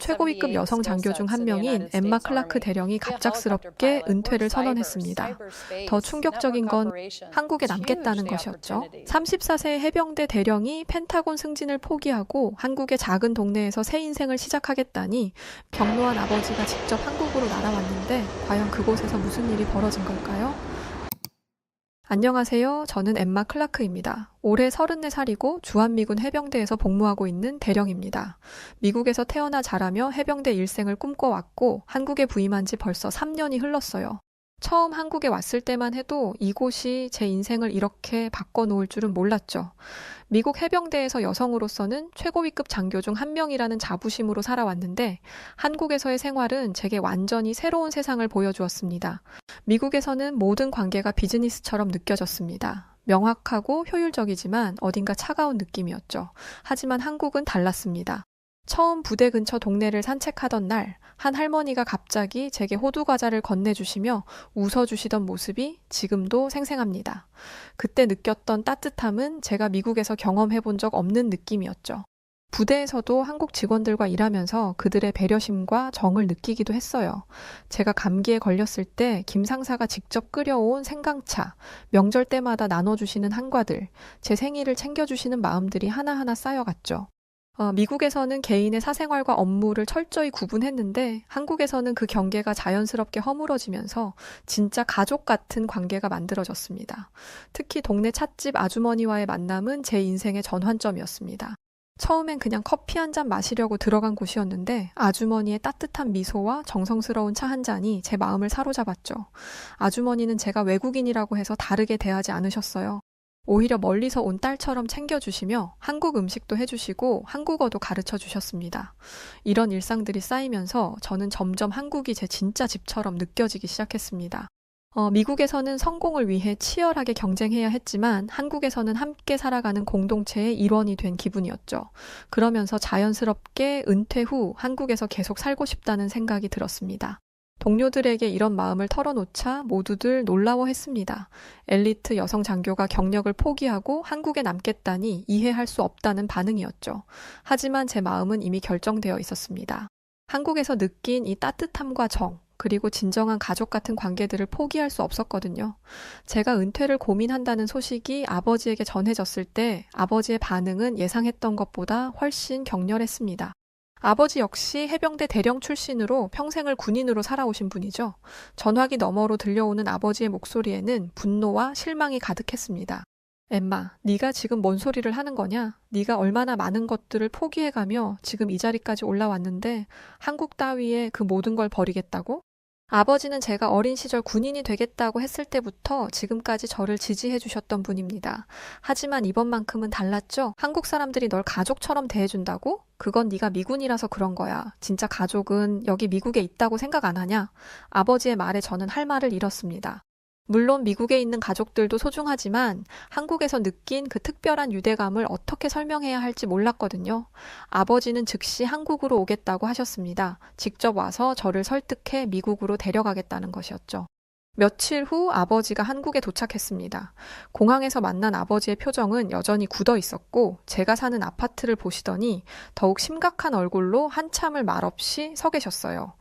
최고위급 여성 장교 중 한 명인 엠마 클라크 대령이 갑작스럽게 은퇴를 선언했습니다. 더 충격적인 건 한국에 남겠다는 것이었죠. 34세 해병대 대령이 펜타곤 승진을 포기하고 한국의 작은 동네에서 새 인생을 시작하겠다니 경로한 아버지가 직접 한국으로 날아왔는데 과연 그곳에서 무슨 일이 벌어진 걸까요? 안녕하세요. 저는 엠마 클라크입니다. 올해 34살이고 주한미군 해병대에서 복무하고 있는 대령입니다. 미국에서 태어나 자라며 해병대 일생을 꿈꿔왔고 한국에 부임한 지 벌써 3년이 흘렀어요. 처음 한국에 왔을 때만 해도 이곳이 제 인생을 이렇게 바꿔놓을 줄은 몰랐죠. 미국 해병대에서 여성으로서는 최고위급 장교 중 한 명이라는 자부심으로 살아왔는데 한국에서의 생활은 제게 완전히 새로운 세상을 보여주었습니다. 미국에서는 모든 관계가 비즈니스처럼 느껴졌습니다. 명확하고 효율적이지만 어딘가 차가운 느낌이었죠. 하지만 한국은 달랐습니다. 처음 부대 근처 동네를 산책하던 날, 한 할머니가 갑자기 제게 호두과자를 건네주시며 웃어주시던 모습이 지금도 생생합니다. 그때 느꼈던 따뜻함은 제가 미국에서 경험해본 적 없는 느낌이었죠. 부대에서도 한국 직원들과 일하면서 그들의 배려심과 정을 느끼기도 했어요. 제가 감기에 걸렸을 때 김 상사가 직접 끓여온 생강차, 명절 때마다 나눠주시는 한과들, 제 생일을 챙겨주시는 마음들이 하나하나 쌓여갔죠. 미국에서는 개인의 사생활과 업무를 철저히 구분했는데 한국에서는 그 경계가 자연스럽게 허물어지면서 진짜 가족 같은 관계가 만들어졌습니다. 특히 동네 찻집 아주머니와의 만남은 제 인생의 전환점이었습니다. 처음엔 그냥 커피 한 잔 마시려고 들어간 곳이었는데 아주머니의 따뜻한 미소와 정성스러운 차 한 잔이 제 마음을 사로잡았죠. 아주머니는 제가 외국인이라고 해서 다르게 대하지 않으셨어요. 오히려 멀리서 온 딸처럼 챙겨주시며 한국 음식도 해주시고 한국어도 가르쳐 주셨습니다. 이런 일상들이 쌓이면서 저는 점점 한국이 제 진짜 집처럼 느껴지기 시작했습니다. 미국에서는 성공을 위해 치열하게 경쟁해야 했지만 한국에서는 함께 살아가는 공동체의 일원이 된 기분이었죠. 그러면서 자연스럽게 은퇴 후 한국에서 계속 살고 싶다는 생각이 들었습니다. 동료들에게 이런 마음을 털어놓자 모두들 놀라워했습니다. 엘리트 여성 장교가 경력을 포기하고 한국에 남겠다니 이해할 수 없다는 반응이었죠. 하지만 제 마음은 이미 결정되어 있었습니다. 한국에서 느낀 이 따뜻함과 정, 그리고 진정한 가족 같은 관계들을 포기할 수 없었거든요. 제가 은퇴를 고민한다는 소식이 아버지에게 전해졌을 때 아버지의 반응은 예상했던 것보다 훨씬 격렬했습니다. 아버지 역시 해병대 대령 출신으로 평생을 군인으로 살아오신 분이죠. 전화기 너머로 들려오는 아버지의 목소리에는 분노와 실망이 가득했습니다. 엠마, 네가 지금 뭔 소리를 하는 거냐? 네가 얼마나 많은 것들을 포기해가며 지금 이 자리까지 올라왔는데 한국 따위에 그 모든 걸 버리겠다고? 아버지는 제가 어린 시절 군인이 되겠다고 했을 때부터 지금까지 저를 지지해 주셨던 분입니다. 하지만 이번만큼은 달랐죠? 한국 사람들이 널 가족처럼 대해준다고? 그건 네가 미군이라서 그런 거야. 진짜 가족은 여기 미국에 있다고 생각 안 하냐? 아버지의 말에 저는 할 말을 잃었습니다. 물론 미국에 있는 가족들도 소중하지만 한국에서 느낀 그 특별한 유대감을 어떻게 설명해야 할지 몰랐거든요. 아버지는 즉시 한국으로 오겠다고 하셨습니다. 직접 와서 저를 설득해 미국으로 데려가겠다는 것이었죠. 며칠 후 아버지가 한국에 도착했습니다. 공항에서 만난 아버지의 표정은 여전히 굳어 있었고 제가 사는 아파트를 보시더니 더욱 심각한 얼굴로 한참을 말없이 서 계셨어요.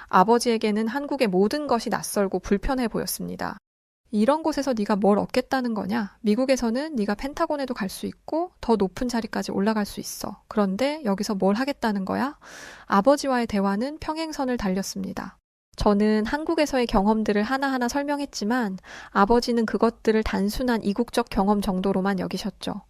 아버지에게는 한국의 모든 것이 낯설고 불편해 보였습니다. 이런 곳에서 네가 뭘 얻겠다는 거냐? 미국에서는 네가 펜타곤에도 갈 수 있고 더 높은 자리까지 올라갈 수 있어. 그런데 여기서 뭘 하겠다는 거야? 아버지와의 대화는 평행선을 달렸습니다. 저는 한국에서의 경험들을 하나하나 설명했지만 아버지는 그것들을 단순한 이국적 경험 정도로만 여기셨죠.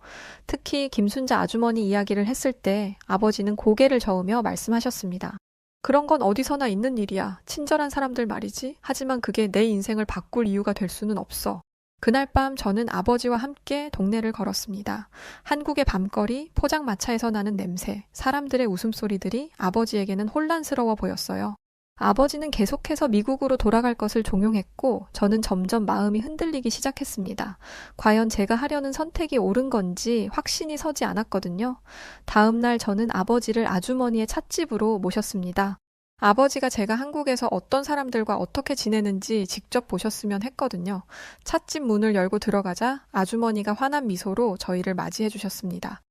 특히 김순자 아주머니 이야기를 했을 때 아버지는 고개를 저으며 말씀하셨습니다. 그런 건 어디서나 있는 일이야. 친절한 사람들 말이지. 하지만 그게 내 인생을 바꿀 이유가 될 수는 없어. 그날 밤 저는 아버지와 함께 동네를 걸었습니다. 한국의 밤거리, 포장마차에서 나는 냄새, 사람들의 웃음소리들이 아버지에게는 혼란스러워 보였어요. 아버지는 계속해서 미국으로 돌아갈 것을 종용했고 저는 점점 마음이 흔들리기 시작했습니다. 과연 제가 하려는 선택이 옳은 건지 확신이 서지 않았거든요. 다음 날 저는 아버지를 아주머니의 찻집으로 모셨습니다. 아버지가 제가 한국에서 어떤 사람들과 어떻게 지내는지 직접 보셨으면 했거든요. 찻집 문을 열고 들어가자 아주머니가 환한 미소로 저희를 맞이해 주셨습니다.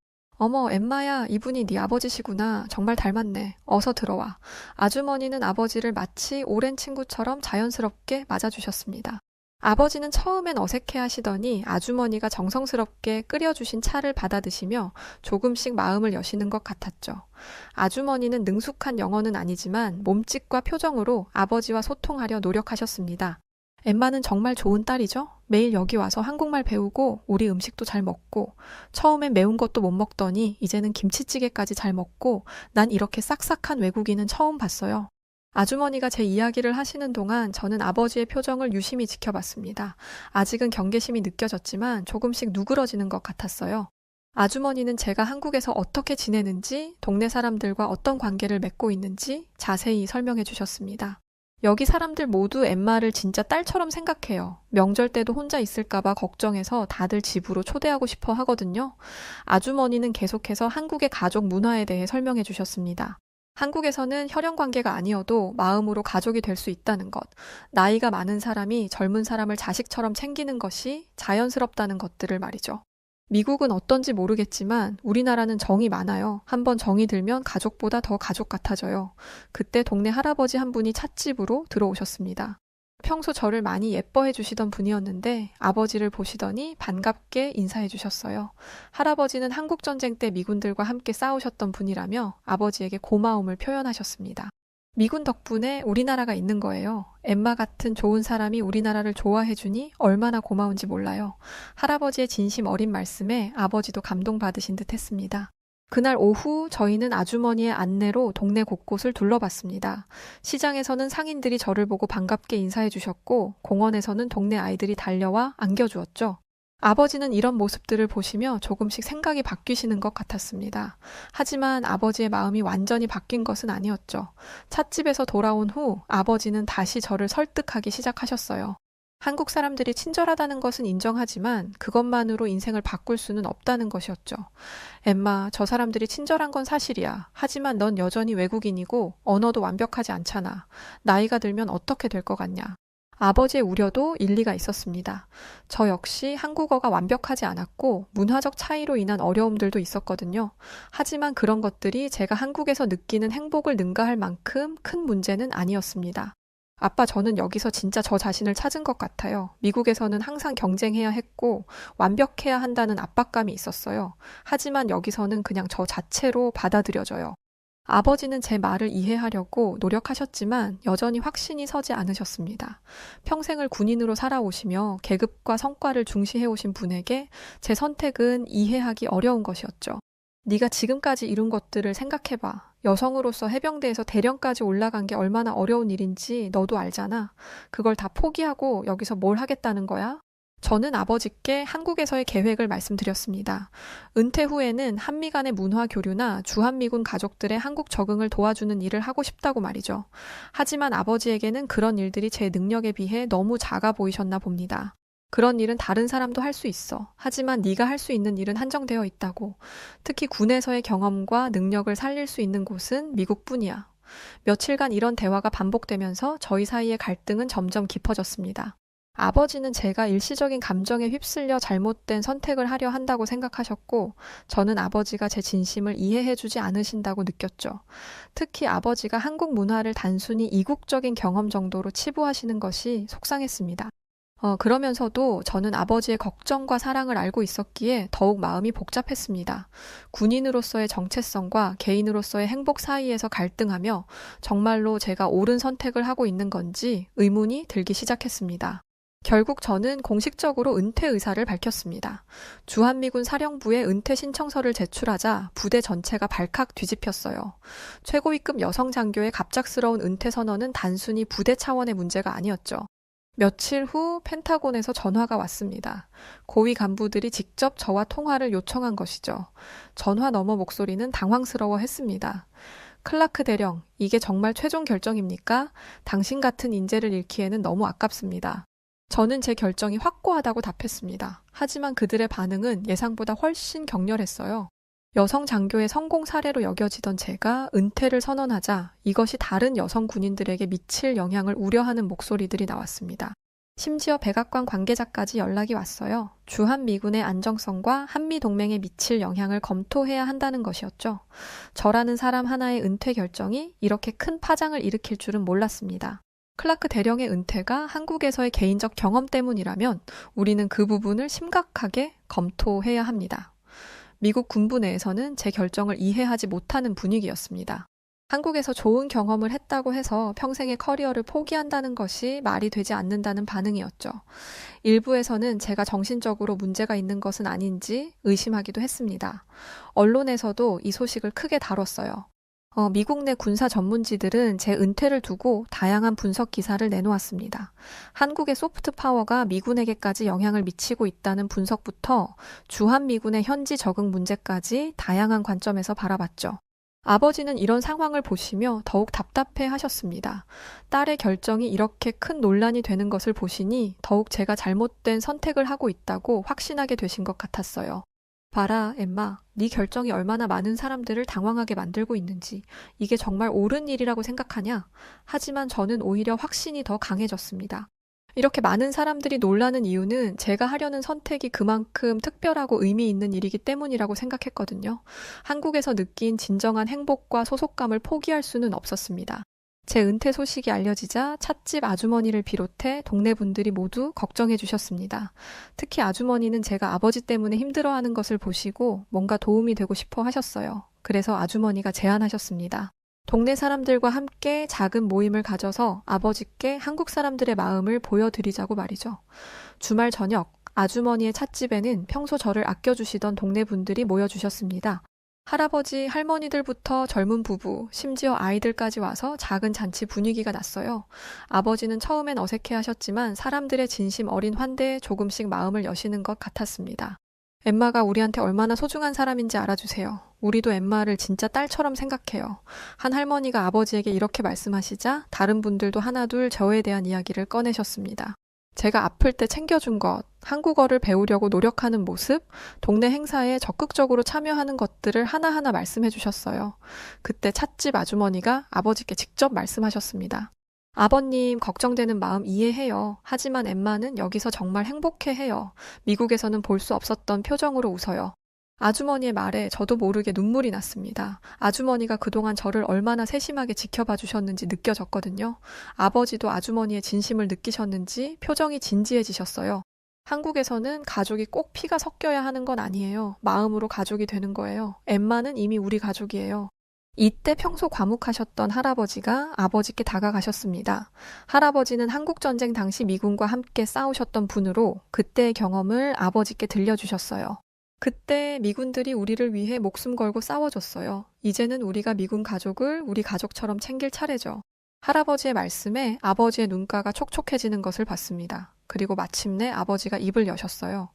어머, 엠마야, 이분이 네 아버지시구나. 정말 닮았네. 어서 들어와. 아주머니는 아버지를 마치 오랜 친구처럼 자연스럽게 맞아주셨습니다. 아버지는 처음엔 어색해 하시더니 아주머니가 정성스럽게 끓여주신 차를 받아 드시며 조금씩 마음을 여시는 것 같았죠. 아주머니는 능숙한 영어는 아니지만 몸짓과 표정으로 아버지와 소통하려 노력하셨습니다. 엠마는 정말 좋은 딸이죠? 매일 여기 와서 한국말 배우고 우리 음식도 잘 먹고 처음엔 매운 것도 못 먹더니 이제는 김치찌개까지 잘 먹고 난 이렇게 싹싹한 외국인은 처음 봤어요. 아주머니가 제 이야기를 하시는 동안 저는 아버지의 표정을 유심히 지켜봤습니다. 아직은 경계심이 느껴졌지만 조금씩 누그러지는 것 같았어요. 아주머니는 제가 한국에서 어떻게 지내는지, 동네 사람들과 어떤 관계를 맺고 있는지 자세히 설명해 주셨습니다. 여기 사람들 모두 엠마를 진짜 딸처럼 생각해요. 명절 때도 혼자 있을까봐 걱정해서 다들 집으로 초대하고 싶어 하거든요. 아주머니는 계속해서 한국의 가족 문화에 대해 설명해 주셨습니다. 한국에서는 혈연 관계가 아니어도 마음으로 가족이 될 수 있다는 것, 나이가 많은 사람이 젊은 사람을 자식처럼 챙기는 것이 자연스럽다는 것들을 말이죠. 미국은 어떤지 모르겠지만 우리나라는 정이 많아요. 한번 정이 들면 가족보다 더 가족 같아져요. 그때 동네 할아버지 한 분이 찻집으로 들어오셨습니다. 평소 저를 많이 예뻐해 주시던 분이었는데 아버지를 보시더니 반갑게 인사해 주셨어요. 할아버지는 한국전쟁 때 미군들과 함께 싸우셨던 분이라며 아버지에게 고마움을 표현하셨습니다. 미군 덕분에 우리나라가 있는 거예요. 엠마 같은 좋은 사람이 우리나라를 좋아해 주니 얼마나 고마운지 몰라요. 할아버지의 진심 어린 말씀에 아버지도 감동받으신 듯 했습니다. 그날 오후 저희는 아주머니의 안내로 동네 곳곳을 둘러봤습니다. 시장에서는 상인들이 저를 보고 반갑게 인사해 주셨고 공원에서는 동네 아이들이 달려와 안겨주었죠. 아버지는 이런 모습들을 보시며 조금씩 생각이 바뀌시는 것 같았습니다. 하지만 아버지의 마음이 완전히 바뀐 것은 아니었죠. 찻집에서 돌아온 후 아버지는 다시 저를 설득하기 시작하셨어요. 한국 사람들이 친절하다는 것은 인정하지만 그것만으로 인생을 바꿀 수는 없다는 것이었죠. 엠마, 저 사람들이 친절한 건 사실이야. 하지만 넌 여전히 외국인이고 언어도 완벽하지 않잖아. 나이가 들면 어떻게 될 것 같냐. 아버지의 우려도 일리가 있었습니다. 저 역시 한국어가 완벽하지 않았고 문화적 차이로 인한 어려움들도 있었거든요. 하지만 그런 것들이 제가 한국에서 느끼는 행복을 능가할 만큼 큰 문제는 아니었습니다. 아빠, 저는 여기서 진짜 저 자신을 찾은 것 같아요. 미국에서는 항상 경쟁해야 했고 완벽해야 한다는 압박감이 있었어요. 하지만 여기서는 그냥 저 자체로 받아들여져요. 아버지는 제 말을 이해하려고 노력하셨지만 여전히 확신이 서지 않으셨습니다. 평생을 군인으로 살아오시며 계급과 성과를 중시해오신 분에게 제 선택은 이해하기 어려운 것이었죠. 네가 지금까지 이룬 것들을 생각해봐. 여성으로서 해병대에서 대령까지 올라간 게 얼마나 어려운 일인지 너도 알잖아. 그걸 다 포기하고 여기서 뭘 하겠다는 거야? 저는 아버지께 한국에서의 계획을 말씀드렸습니다. 은퇴 후에는 한미 간의 문화 교류나 주한미군 가족들의 한국 적응을 도와주는 일을 하고 싶다고 말이죠. 하지만 아버지에게는 그런 일들이 제 능력에 비해 너무 작아 보이셨나 봅니다. 그런 일은 다른 사람도 할 수 있어. 하지만 네가 할 수 있는 일은 한정되어 있다고. 특히 군에서의 경험과 능력을 살릴 수 있는 곳은 미국뿐이야. 며칠간 이런 대화가 반복되면서 저희 사이의 갈등은 점점 깊어졌습니다. 아버지는 제가 일시적인 감정에 휩쓸려 잘못된 선택을 하려 한다고 생각하셨고 저는 아버지가 제 진심을 이해해주지 않으신다고 느꼈죠. 특히 아버지가 한국 문화를 단순히 이국적인 경험 정도로 치부하시는 것이 속상했습니다. 그러면서도 저는 아버지의 걱정과 사랑을 알고 있었기에 더욱 마음이 복잡했습니다. 군인으로서의 정체성과 개인으로서의 행복 사이에서 갈등하며 정말로 제가 옳은 선택을 하고 있는 건지 의문이 들기 시작했습니다. 결국 저는 공식적으로 은퇴 의사를 밝혔습니다. 주한미군 사령부에 은퇴 신청서를 제출하자 부대 전체가 발칵 뒤집혔어요. 최고위급 여성 장교의 갑작스러운 은퇴 선언은 단순히 부대 차원의 문제가 아니었죠. 며칠 후 펜타곤에서 전화가 왔습니다. 고위 간부들이 직접 저와 통화를 요청한 것이죠. 전화 너머 목소리는 당황스러워했습니다. 클라크 대령, 이게 정말 최종 결정입니까? 당신 같은 인재를 잃기에는 너무 아깝습니다. 저는 제 결정이 확고하다고 답했습니다. 하지만 그들의 반응은 예상보다 훨씬 격렬했어요. 여성 장교의 성공 사례로 여겨지던 제가 은퇴를 선언하자 이것이 다른 여성 군인들에게 미칠 영향을 우려하는 목소리들이 나왔습니다. 심지어 백악관 관계자까지 연락이 왔어요. 주한미군의 안정성과 한미동맹에 미칠 영향을 검토해야 한다는 것이었죠. 저라는 사람 하나의 은퇴 결정이 이렇게 큰 파장을 일으킬 줄은 몰랐습니다. 클라크 대령의 은퇴가 한국에서의 개인적 경험 때문이라면 우리는 그 부분을 심각하게 검토해야 합니다. 미국 군부 내에서는 제 결정을 이해하지 못하는 분위기였습니다. 한국에서 좋은 경험을 했다고 해서 평생의 커리어를 포기한다는 것이 말이 되지 않는다는 반응이었죠. 일부에서는 제가 정신적으로 문제가 있는 것은 아닌지 의심하기도 했습니다. 언론에서도 이 소식을 크게 다뤘어요. 미국 내 군사 전문지들은 제 은퇴를 두고 다양한 분석 기사를 내놓았습니다. 한국의 소프트 파워가 미군에게까지 영향을 미치고 있다는 분석부터 주한미군의 현지 적응 문제까지 다양한 관점에서 바라봤죠. 아버지는 이런 상황을 보시며 더욱 답답해 하셨습니다. 딸의 결정이 이렇게 큰 논란이 되는 것을 보시니 더욱 제가 잘못된 선택을 하고 있다고 확신하게 되신 것 같았어요. 봐라, 엠마. 네 결정이 얼마나 많은 사람들을 당황하게 만들고 있는지. 이게 정말 옳은 일이라고 생각하냐? 하지만 저는 오히려 확신이 더 강해졌습니다. 이렇게 많은 사람들이 놀라는 이유는 제가 하려는 선택이 그만큼 특별하고 의미 있는 일이기 때문이라고 생각했거든요. 한국에서 느낀 진정한 행복과 소속감을 포기할 수는 없었습니다. 제 은퇴 소식이 알려지자 찻집 아주머니를 비롯해 동네 분들이 모두 걱정해 주셨습니다. 특히 아주머니는 제가 아버지 때문에 힘들어하는 것을 보시고 뭔가 도움이 되고 싶어 하셨어요. 그래서 아주머니가 제안하셨습니다. 동네 사람들과 함께 작은 모임을 가져서 아버지께 한국 사람들의 마음을 보여드리자고 말이죠. 주말 저녁 아주머니의 찻집에는 평소 저를 아껴주시던 동네 분들이 모여주셨습니다. 할아버지, 할머니들부터 젊은 부부, 심지어 아이들까지 와서 작은 잔치 분위기가 났어요. 아버지는 처음엔 어색해하셨지만 사람들의 진심 어린 환대에 조금씩 마음을 여시는 것 같았습니다. 엠마가 우리한테 얼마나 소중한 사람인지 알아주세요. 우리도 엠마를 진짜 딸처럼 생각해요. 한 할머니가 아버지에게 이렇게 말씀하시자 다른 분들도 하나둘 저에 대한 이야기를 꺼내셨습니다. 제가 아플 때 챙겨준 것, 한국어를 배우려고 노력하는 모습, 동네 행사에 적극적으로 참여하는 것들을 하나하나 말씀해 주셨어요. 그때 찻집 아주머니가 아버지께 직접 말씀하셨습니다. 아버님 걱정되는 마음 이해해요. 하지만 엠마는 여기서 정말 행복해해요. 미국에서는 볼 수 없었던 표정으로 웃어요. 아주머니의 말에 저도 모르게 눈물이 났습니다. 아주머니가 그동안 저를 얼마나 세심하게 지켜봐 주셨는지 느껴졌거든요. 아버지도 아주머니의 진심을 느끼셨는지 표정이 진지해지셨어요. 한국에서는 가족이 꼭 피가 섞여야 하는 건 아니에요. 마음으로 가족이 되는 거예요. 엠마는 이미 우리 가족이에요. 이때 평소 과묵하셨던 할아버지가 아버지께 다가가셨습니다. 할아버지는 한국전쟁 당시 미군과 함께 싸우셨던 분으로 그때의 경험을 아버지께 들려주셨어요. 그때 미군들이 우리를 위해 목숨 걸고 싸워줬어요. 이제는 우리가 미군 가족을 우리 가족처럼 챙길 차례죠. 할아버지의 말씀에 아버지의 눈가가 촉촉해지는 것을 봤습니다. 그리고 마침내 아버지가 입을 여셨어요.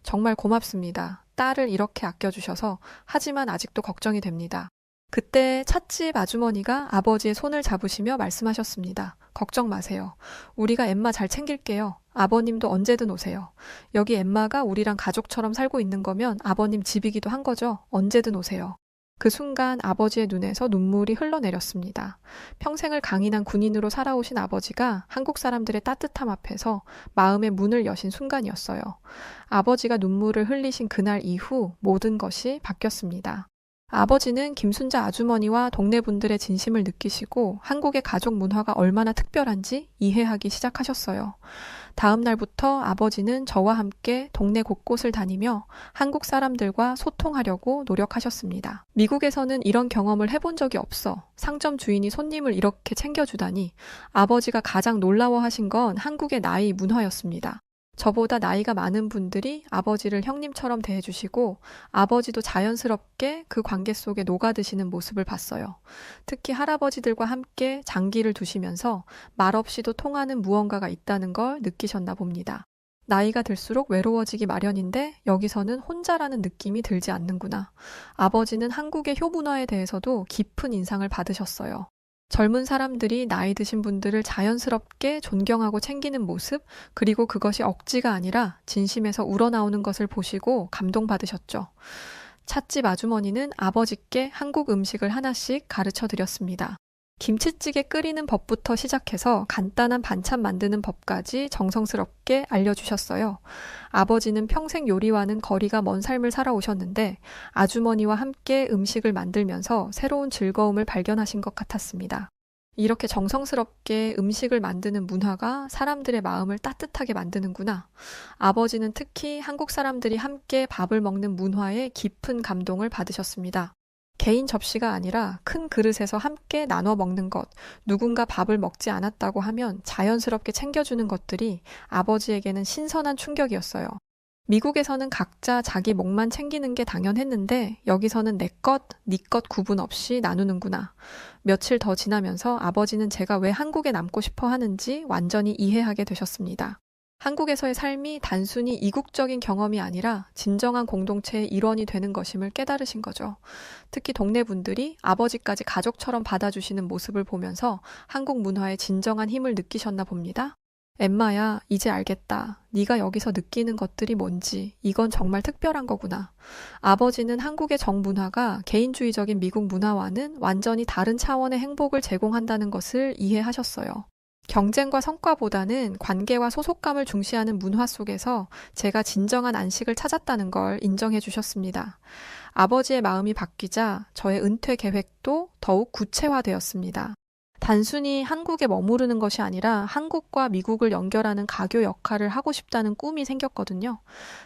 정말 고맙습니다. 딸을 이렇게 아껴주셔서. 하지만 아직도 걱정이 됩니다. 그때 찻집 아주머니가 아버지의 손을 잡으시며 말씀하셨습니다. 걱정 마세요. 우리가 엠마 잘 챙길게요. 아버님도 언제든 오세요. 여기 엠마가 우리랑 가족처럼 살고 있는 거면 아버님 집이기도 한 거죠. 언제든 오세요. 그 순간 아버지의 눈에서 눈물이 흘러내렸습니다. 평생을 강인한 군인으로 살아오신 아버지가 한국 사람들의 따뜻함 앞에서 마음의 문을 여신 순간이었어요. 아버지가 눈물을 흘리신 그날 이후 모든 것이 바뀌었습니다. 아버지는 김순자 아주머니와 동네 분들의 진심을 느끼시고 한국의 가족 문화가 얼마나 특별한지 이해하기 시작하셨어요. 다음 날부터 아버지는 저와 함께 동네 곳곳을 다니며 한국 사람들과 소통하려고 노력하셨습니다. 미국에서는 이런 경험을 해본 적이 없어. 상점 주인이 손님을 이렇게 챙겨주다니. 아버지가 가장 놀라워하신 건 한국의 나이 문화였습니다. 저보다 나이가 많은 분들이 아버지를 형님처럼 대해주시고 아버지도 자연스럽게 그 관계 속에 녹아드시는 모습을 봤어요. 특히 할아버지들과 함께 장기를 두시면서 말없이도 통하는 무언가가 있다는 걸 느끼셨나 봅니다. 나이가 들수록 외로워지기 마련인데 여기서는 혼자라는 느낌이 들지 않는구나. 아버지는 한국의 효문화에 대해서도 깊은 인상을 받으셨어요. 젊은 사람들이 나이 드신 분들을 자연스럽게 존경하고 챙기는 모습, 그리고 그것이 억지가 아니라 진심에서 우러나오는 것을 보시고 감동받으셨죠. 찻집 아주머니는 아버지께 한국 음식을 하나씩 가르쳐 드렸습니다. 김치찌개 끓이는 법부터 시작해서 간단한 반찬 만드는 법까지 정성스럽게 알려주셨어요. 아버지는 평생 요리와는 거리가 먼 삶을 살아오셨는데 아주머니와 함께 음식을 만들면서 새로운 즐거움을 발견하신 것 같았습니다. 이렇게 정성스럽게 음식을 만드는 문화가 사람들의 마음을 따뜻하게 만드는구나. 아버지는 특히 한국 사람들이 함께 밥을 먹는 문화에 깊은 감동을 받으셨습니다. 개인 접시가 아니라 큰 그릇에서 함께 나눠 먹는 것, 누군가 밥을 먹지 않았다고 하면 자연스럽게 챙겨주는 것들이 아버지에게는 신선한 충격이었어요. 미국에서는 각자 자기 몫만 챙기는 게 당연했는데 여기서는 내 것, 네 것 구분 없이 나누는구나. 며칠 더 지나면서 아버지는 제가 왜 한국에 남고 싶어 하는지 완전히 이해하게 되셨습니다. 한국에서의 삶이 단순히 이국적인 경험이 아니라 진정한 공동체의 일원이 되는 것임을 깨달으신 거죠. 특히 동네 분들이 아버지까지 가족처럼 받아주시는 모습을 보면서 한국 문화의 진정한 힘을 느끼셨나 봅니다. 엠마야, 이제 알겠다. 네가 여기서 느끼는 것들이 뭔지. 이건 정말 특별한 거구나. 아버지는 한국의 정문화가 개인주의적인 미국 문화와는 완전히 다른 차원의 행복을 제공한다는 것을 이해하셨어요. 경쟁과 성과보다는 관계와 소속감을 중시하는 문화 속에서 제가 진정한 안식을 찾았다는 걸 인정해 주셨습니다. 아버지의 마음이 바뀌자 저의 은퇴 계획도 더욱 구체화되었습니다. 단순히 한국에 머무르는 것이 아니라 한국과 미국을 연결하는 가교 역할을 하고 싶다는 꿈이 생겼거든요.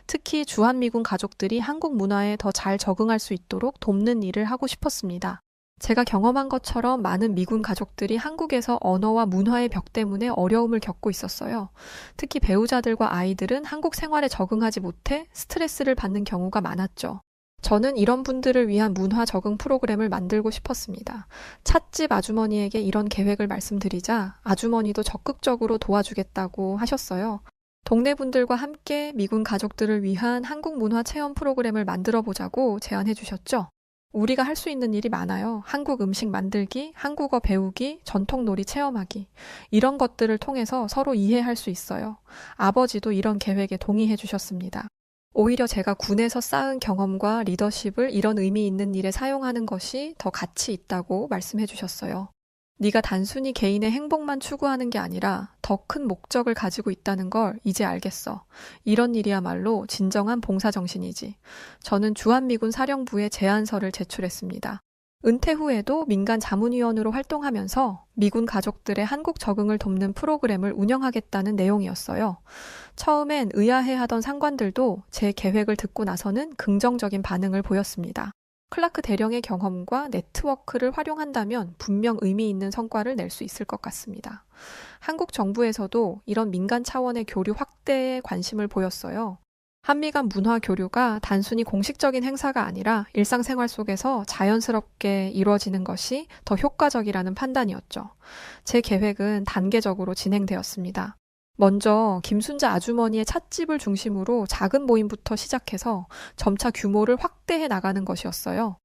특히 주한미군 가족들이 한국 문화에 더 잘 적응할 수 있도록 돕는 일을 하고 싶었습니다. 제가 경험한 것처럼 많은 미군 가족들이 한국에서 언어와 문화의 벽 때문에 어려움을 겪고 있었어요. 특히 배우자들과 아이들은 한국 생활에 적응하지 못해 스트레스를 받는 경우가 많았죠. 저는 이런 분들을 위한 문화 적응 프로그램을 만들고 싶었습니다. 찻집 아주머니에게 이런 계획을 말씀드리자 아주머니도 적극적으로 도와주겠다고 하셨어요. 동네 분들과 함께 미군 가족들을 위한 한국 문화 체험 프로그램을 만들어 보자고 제안해 주셨죠. 우리가 할 수 있는 일이 많아요. 한국 음식 만들기, 한국어 배우기, 전통놀이 체험하기. 이런 것들을 통해서 서로 이해할 수 있어요. 아버지도 이런 계획에 동의해 주셨습니다. 오히려 제가 군에서 쌓은 경험과 리더십을 이런 의미 있는 일에 사용하는 것이 더 가치 있다고 말씀해 주셨어요. 네가 단순히 개인의 행복만 추구하는 게 아니라 더 큰 목적을 가지고 있다는 걸 이제 알겠어. 이런 일이야말로 진정한 봉사정신이지. 저는 주한미군 사령부에 제안서를 제출했습니다. 은퇴 후에도 민간 자문위원으로 활동하면서 미군 가족들의 한국 적응을 돕는 프로그램을 운영하겠다는 내용이었어요. 처음엔 의아해하던 상관들도 제 계획을 듣고 나서는 긍정적인 반응을 보였습니다. 클라크 대령의 경험과 네트워크를 활용한다면 분명 의미 있는 성과를 낼 수 있을 것 같습니다. 한국 정부에서도 이런 민간 차원의 교류 확대에 관심을 보였어요. 한미 간 문화 교류가 단순히 공식적인 행사가 아니라 일상생활 속에서 자연스럽게 이루어지는 것이 더 효과적이라는 판단이었죠. 제 계획은 단계적으로 진행되었습니다. 먼저 김순자 아주머니의 찻집을 중심으로 작은 모임부터 시작해서 점차 규모를 확대해 나가는 것이었어요.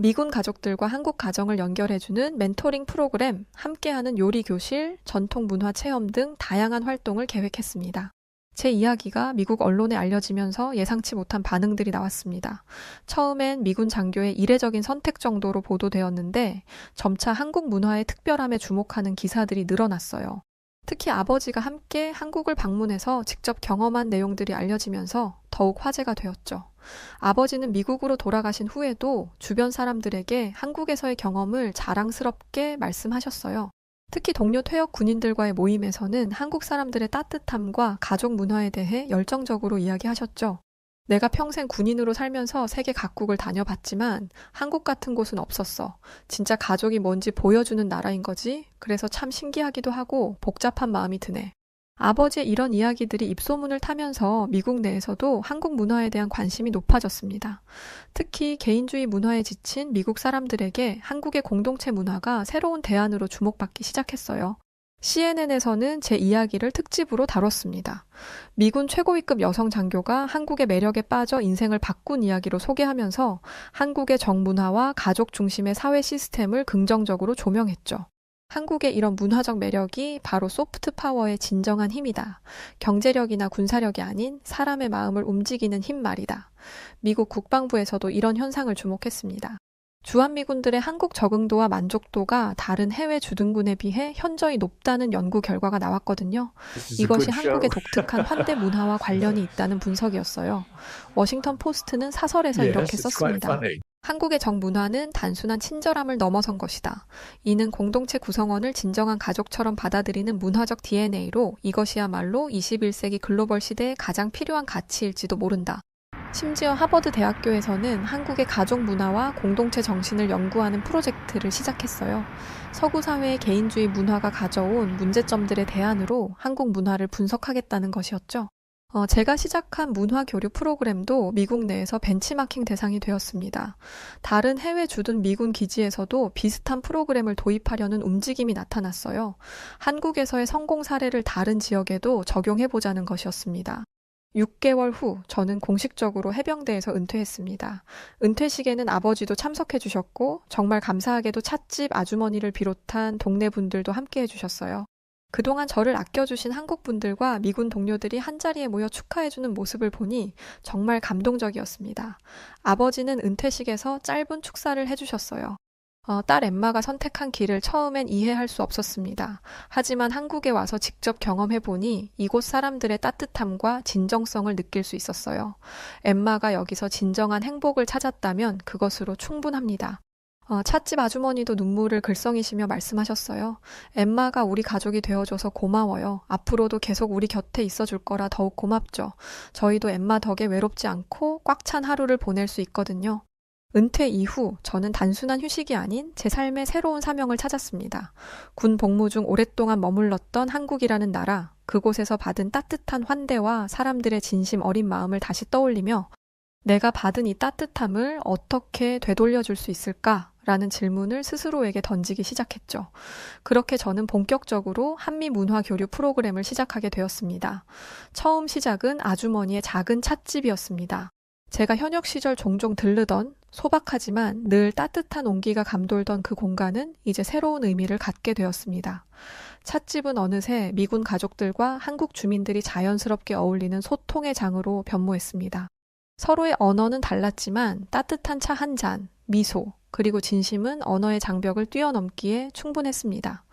미군 가족들과 한국 가정을 연결해주는 멘토링 프로그램, 함께하는 요리 교실, 전통 문화 체험 등 다양한 활동을 계획했습니다. 제 이야기가 미국 언론에 알려지면서 예상치 못한 반응들이 나왔습니다. 처음엔 미군 장교의 이례적인 선택 정도로 보도되었는데 점차 한국 문화의 특별함에 주목하는 기사들이 늘어났어요. 특히 아버지가 함께 한국을 방문해서 직접 경험한 내용들이 알려지면서 더욱 화제가 되었죠. 아버지는 미국으로 돌아가신 후에도 주변 사람들에게 한국에서의 경험을 자랑스럽게 말씀하셨어요. 특히 동료 퇴역 군인들과의 모임에서는 한국 사람들의 따뜻함과 가족 문화에 대해 열정적으로 이야기하셨죠. 내가 평생 군인으로 살면서 세계 각국을 다녀봤지만 한국 같은 곳은 없었어. 진짜 가족이 뭔지 보여주는 나라인 거지. 그래서 참 신기하기도 하고 복잡한 마음이 드네. 아버지의 이런 이야기들이 입소문을 타면서 미국 내에서도 한국 문화에 대한 관심이 높아졌습니다. 특히 개인주의 문화에 지친 미국 사람들에게 한국의 공동체 문화가 새로운 대안으로 주목받기 시작했어요. CNN에서는 제 이야기를 특집으로 다뤘습니다. 미군 최고위급 여성 장교가 한국의 매력에 빠져 인생을 바꾼 이야기로 소개하면서 한국의 정문화와 가족 중심의 사회 시스템을 긍정적으로 조명했죠. 한국의 이런 문화적 매력이 바로 소프트 파워의 진정한 힘이다. 경제력이나 군사력이 아닌 사람의 마음을 움직이는 힘 말이다. 미국 국방부에서도 이런 현상을 주목했습니다. 주한미군들의 한국 적응도와 만족도가 다른 해외 주둔군에 비해 현저히 높다는 연구 결과가 나왔거든요. This is a 이것이 good show. 한국의 독특한 환대 문화와 관련이 있다는 분석이었어요. 워싱턴 포스트는 사설에서 이렇게 Yes, it's quite 썼습니다. funny. 한국의 정문화는 단순한 친절함을 넘어선 것이다. 이는 공동체 구성원을 진정한 가족처럼 받아들이는 문화적 DNA로 이것이야말로 21세기 글로벌 시대에 가장 필요한 가치일지도 모른다. 심지어 하버드 대학교에서는 한국의 가족 문화와 공동체 정신을 연구하는 프로젝트를 시작했어요. 서구 사회의 개인주의 문화가 가져온 문제점들의 대안으로 한국 문화를 분석하겠다는 것이었죠. 제가 시작한 문화 교류 프로그램도 미국 내에서 벤치마킹 대상이 되었습니다. 다른 해외 주둔 미군 기지에서도 비슷한 프로그램을 도입하려는 움직임이 나타났어요. 한국에서의 성공 사례를 다른 지역에도 적용해보자는 것이었습니다. 6개월 후 저는 공식적으로 해병대에서 은퇴했습니다. 은퇴식에는 아버지도 참석해 주셨고 정말 감사하게도 찻집 아주머니를 비롯한 동네 분들도 함께 해주셨어요. 그동안 저를 아껴주신 한국 분들과 미군 동료들이 한자리에 모여 축하해주는 모습을 보니 정말 감동적이었습니다. 아버지는 은퇴식에서 짧은 축사를 해주셨어요. 딸 엠마가 선택한 길을 처음엔 이해할 수 없었습니다. 하지만 한국에 와서 직접 경험해보니 이곳 사람들의 따뜻함과 진정성을 느낄 수 있었어요. 엠마가 여기서 진정한 행복을 찾았다면 그것으로 충분합니다. 찻집 아주머니도 눈물을 글썽이시며 말씀하셨어요. 엠마가 우리 가족이 되어줘서 고마워요. 앞으로도 계속 우리 곁에 있어줄 거라 더욱 고맙죠. 저희도 엠마 덕에 외롭지 않고 꽉 찬 하루를 보낼 수 있거든요. 은퇴 이후 저는 단순한 휴식이 아닌 제 삶의 새로운 사명을 찾았습니다. 군 복무 중 오랫동안 머물렀던 한국이라는 나라, 그곳에서 받은 따뜻한 환대와 사람들의 진심 어린 마음을 다시 떠올리며 내가 받은 이 따뜻함을 어떻게 되돌려줄 수 있을까라는 질문을 스스로에게 던지기 시작했죠. 그렇게 저는 본격적으로 한미 문화 교류 프로그램을 시작하게 되었습니다. 처음 시작은 아주머니의 작은 찻집이었습니다. 제가 현역 시절 종종 들르던 소박하지만 늘 따뜻한 온기가 감돌던 그 공간은 이제 새로운 의미를 갖게 되었습니다. 찻집은 어느새 미군 가족들과 한국 주민들이 자연스럽게 어울리는 소통의 장으로 변모했습니다. 서로의 언어는 달랐지만 따뜻한 차 한 잔, 미소, 그리고 진심은 언어의 장벽을 뛰어넘기에 충분했습니다.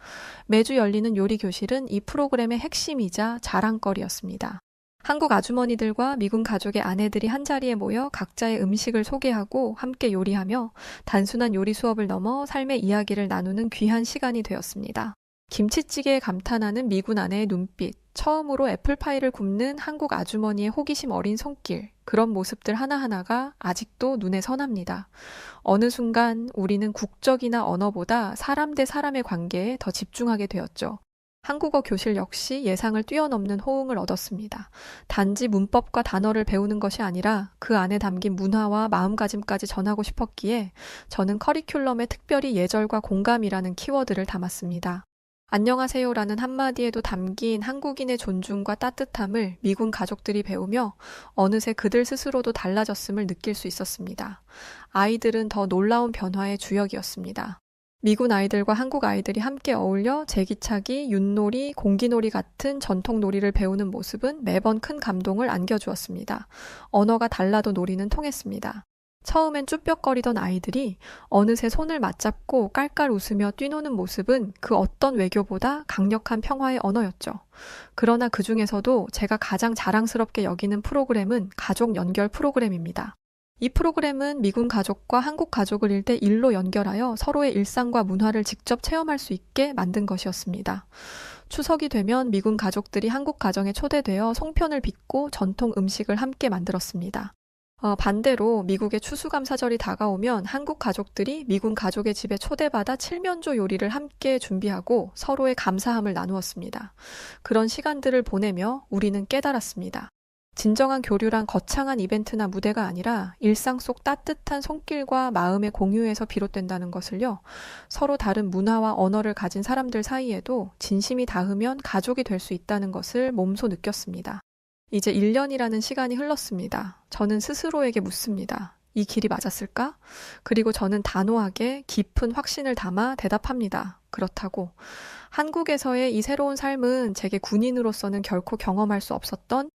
매주 열리는 요리 교실은 이 프로그램의 핵심이자 자랑거리였습니다. 한국 아주머니들과 미군 가족의 아내들이 한자리에 모여 각자의 음식을 소개하고 함께 요리하며 단순한 요리 수업을 넘어 삶의 이야기를 나누는 귀한 시간이 되었습니다. 김치찌개에 감탄하는 미군 아내의 눈빛, 처음으로 애플파이를 굽는 한국 아주머니의 호기심 어린 손길, 그런 모습들 하나하나가 아직도 눈에 선합니다. 어느 순간 우리는 국적이나 언어보다 사람 대 사람의 관계에 더 집중하게 되었죠. 한국어 교실 역시 예상을 뛰어넘는 호응을 얻었습니다. 단지 문법과 단어를 배우는 것이 아니라 그 안에 담긴 문화와 마음가짐까지 전하고 싶었기에 저는 커리큘럼에 특별히 예절과 공감이라는 키워드를 담았습니다. 안녕하세요라는 한마디에도 담긴 한국인의 존중과 따뜻함을 미군 가족들이 배우며 어느새 그들 스스로도 달라졌음을 느낄 수 있었습니다. 아이들은 더 놀라운 변화의 주역이었습니다. 미군 아이들과 한국 아이들이 함께 어울려 제기차기, 윷놀이, 공기놀이 같은 전통 놀이를 배우는 모습은 매번 큰 감동을 안겨주었습니다. 언어가 달라도 놀이는 통했습니다. 처음엔 쭈뼛거리던 아이들이 어느새 손을 맞잡고 깔깔 웃으며 뛰노는 모습은 그 어떤 외교보다 강력한 평화의 언어였죠. 그러나 그 중에서도 제가 가장 자랑스럽게 여기는 프로그램은 가족 연결 프로그램입니다. 이 프로그램은 미군 가족과 한국 가족을 1대1로 연결하여 서로의 일상과 문화를 직접 체험할 수 있게 만든 것이었습니다. 추석이 되면 미군 가족들이 한국 가정에 초대되어 송편을 빚고 전통 음식을 함께 만들었습니다. 반대로 미국의 추수감사절이 다가오면 한국 가족들이 미군 가족의 집에 초대받아 칠면조 요리를 함께 준비하고 서로의 감사함을 나누었습니다. 그런 시간들을 보내며 우리는 깨달았습니다. 진정한 교류란 거창한 이벤트나 무대가 아니라 일상 속 따뜻한 손길과 마음의 공유에서 비롯된다는 것을요. 서로 다른 문화와 언어를 가진 사람들 사이에도 진심이 닿으면 가족이 될 수 있다는 것을 몸소 느꼈습니다. 이제 1년이라는 시간이 흘렀습니다. 저는 스스로에게 묻습니다. 이 길이 맞았을까? 그리고 저는 단호하게 깊은 확신을 담아 대답합니다. 그렇다고. 한국에서의 이 새로운 삶은 제게 군인으로서는 결코 경험할 수 없었던